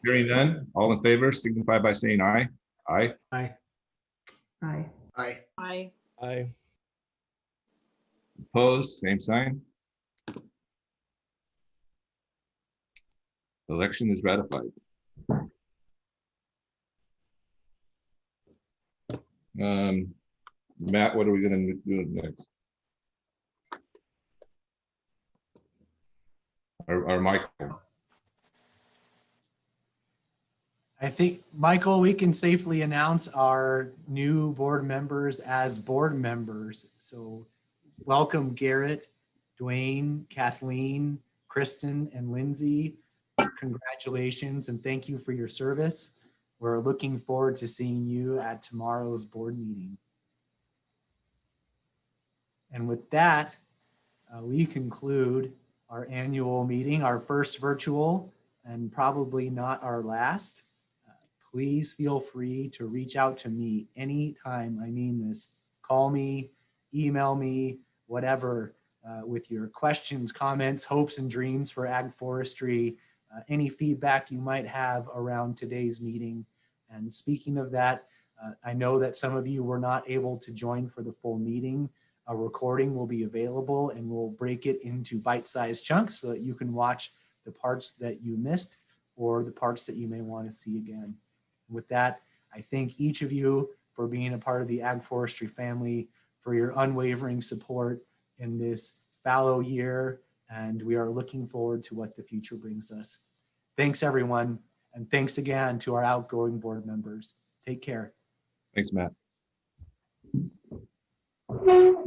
Hearing none, all in favor signify by saying aye. Aye. Aye. Aye. Aye. Aye. Aye. Opposed, same sign. Election is ratified. Matt, what are we going to do next? Or Michael? I think, Michael, we can safely announce our new board members as board members. So welcome Garrett, Dwayne, Kathleen, Kristen, and Lindsay. Congratulations and thank you for your service. We're looking forward to seeing you at tomorrow's board meeting. And with that, we conclude our annual meeting, our first virtual and probably not our last. Please feel free to reach out to me anytime. I mean this. Call me, email me, whatever, with your questions, comments, hopes, and dreams for ag forestry, any feedback you might have around today's meeting. And speaking of that, I know that some of you were not able to join for the full meeting. A recording will be available and we'll break it into bite-sized chunks so that you can watch the parts that you missed or the parts that you may want to see again. With that, I thank each of you for being a part of the ag forestry family, for your unwavering support in this fallow year, and we are looking forward to what the future brings us. Thanks, everyone, and thanks again to our outgoing board members. Take care. Thanks, Matt.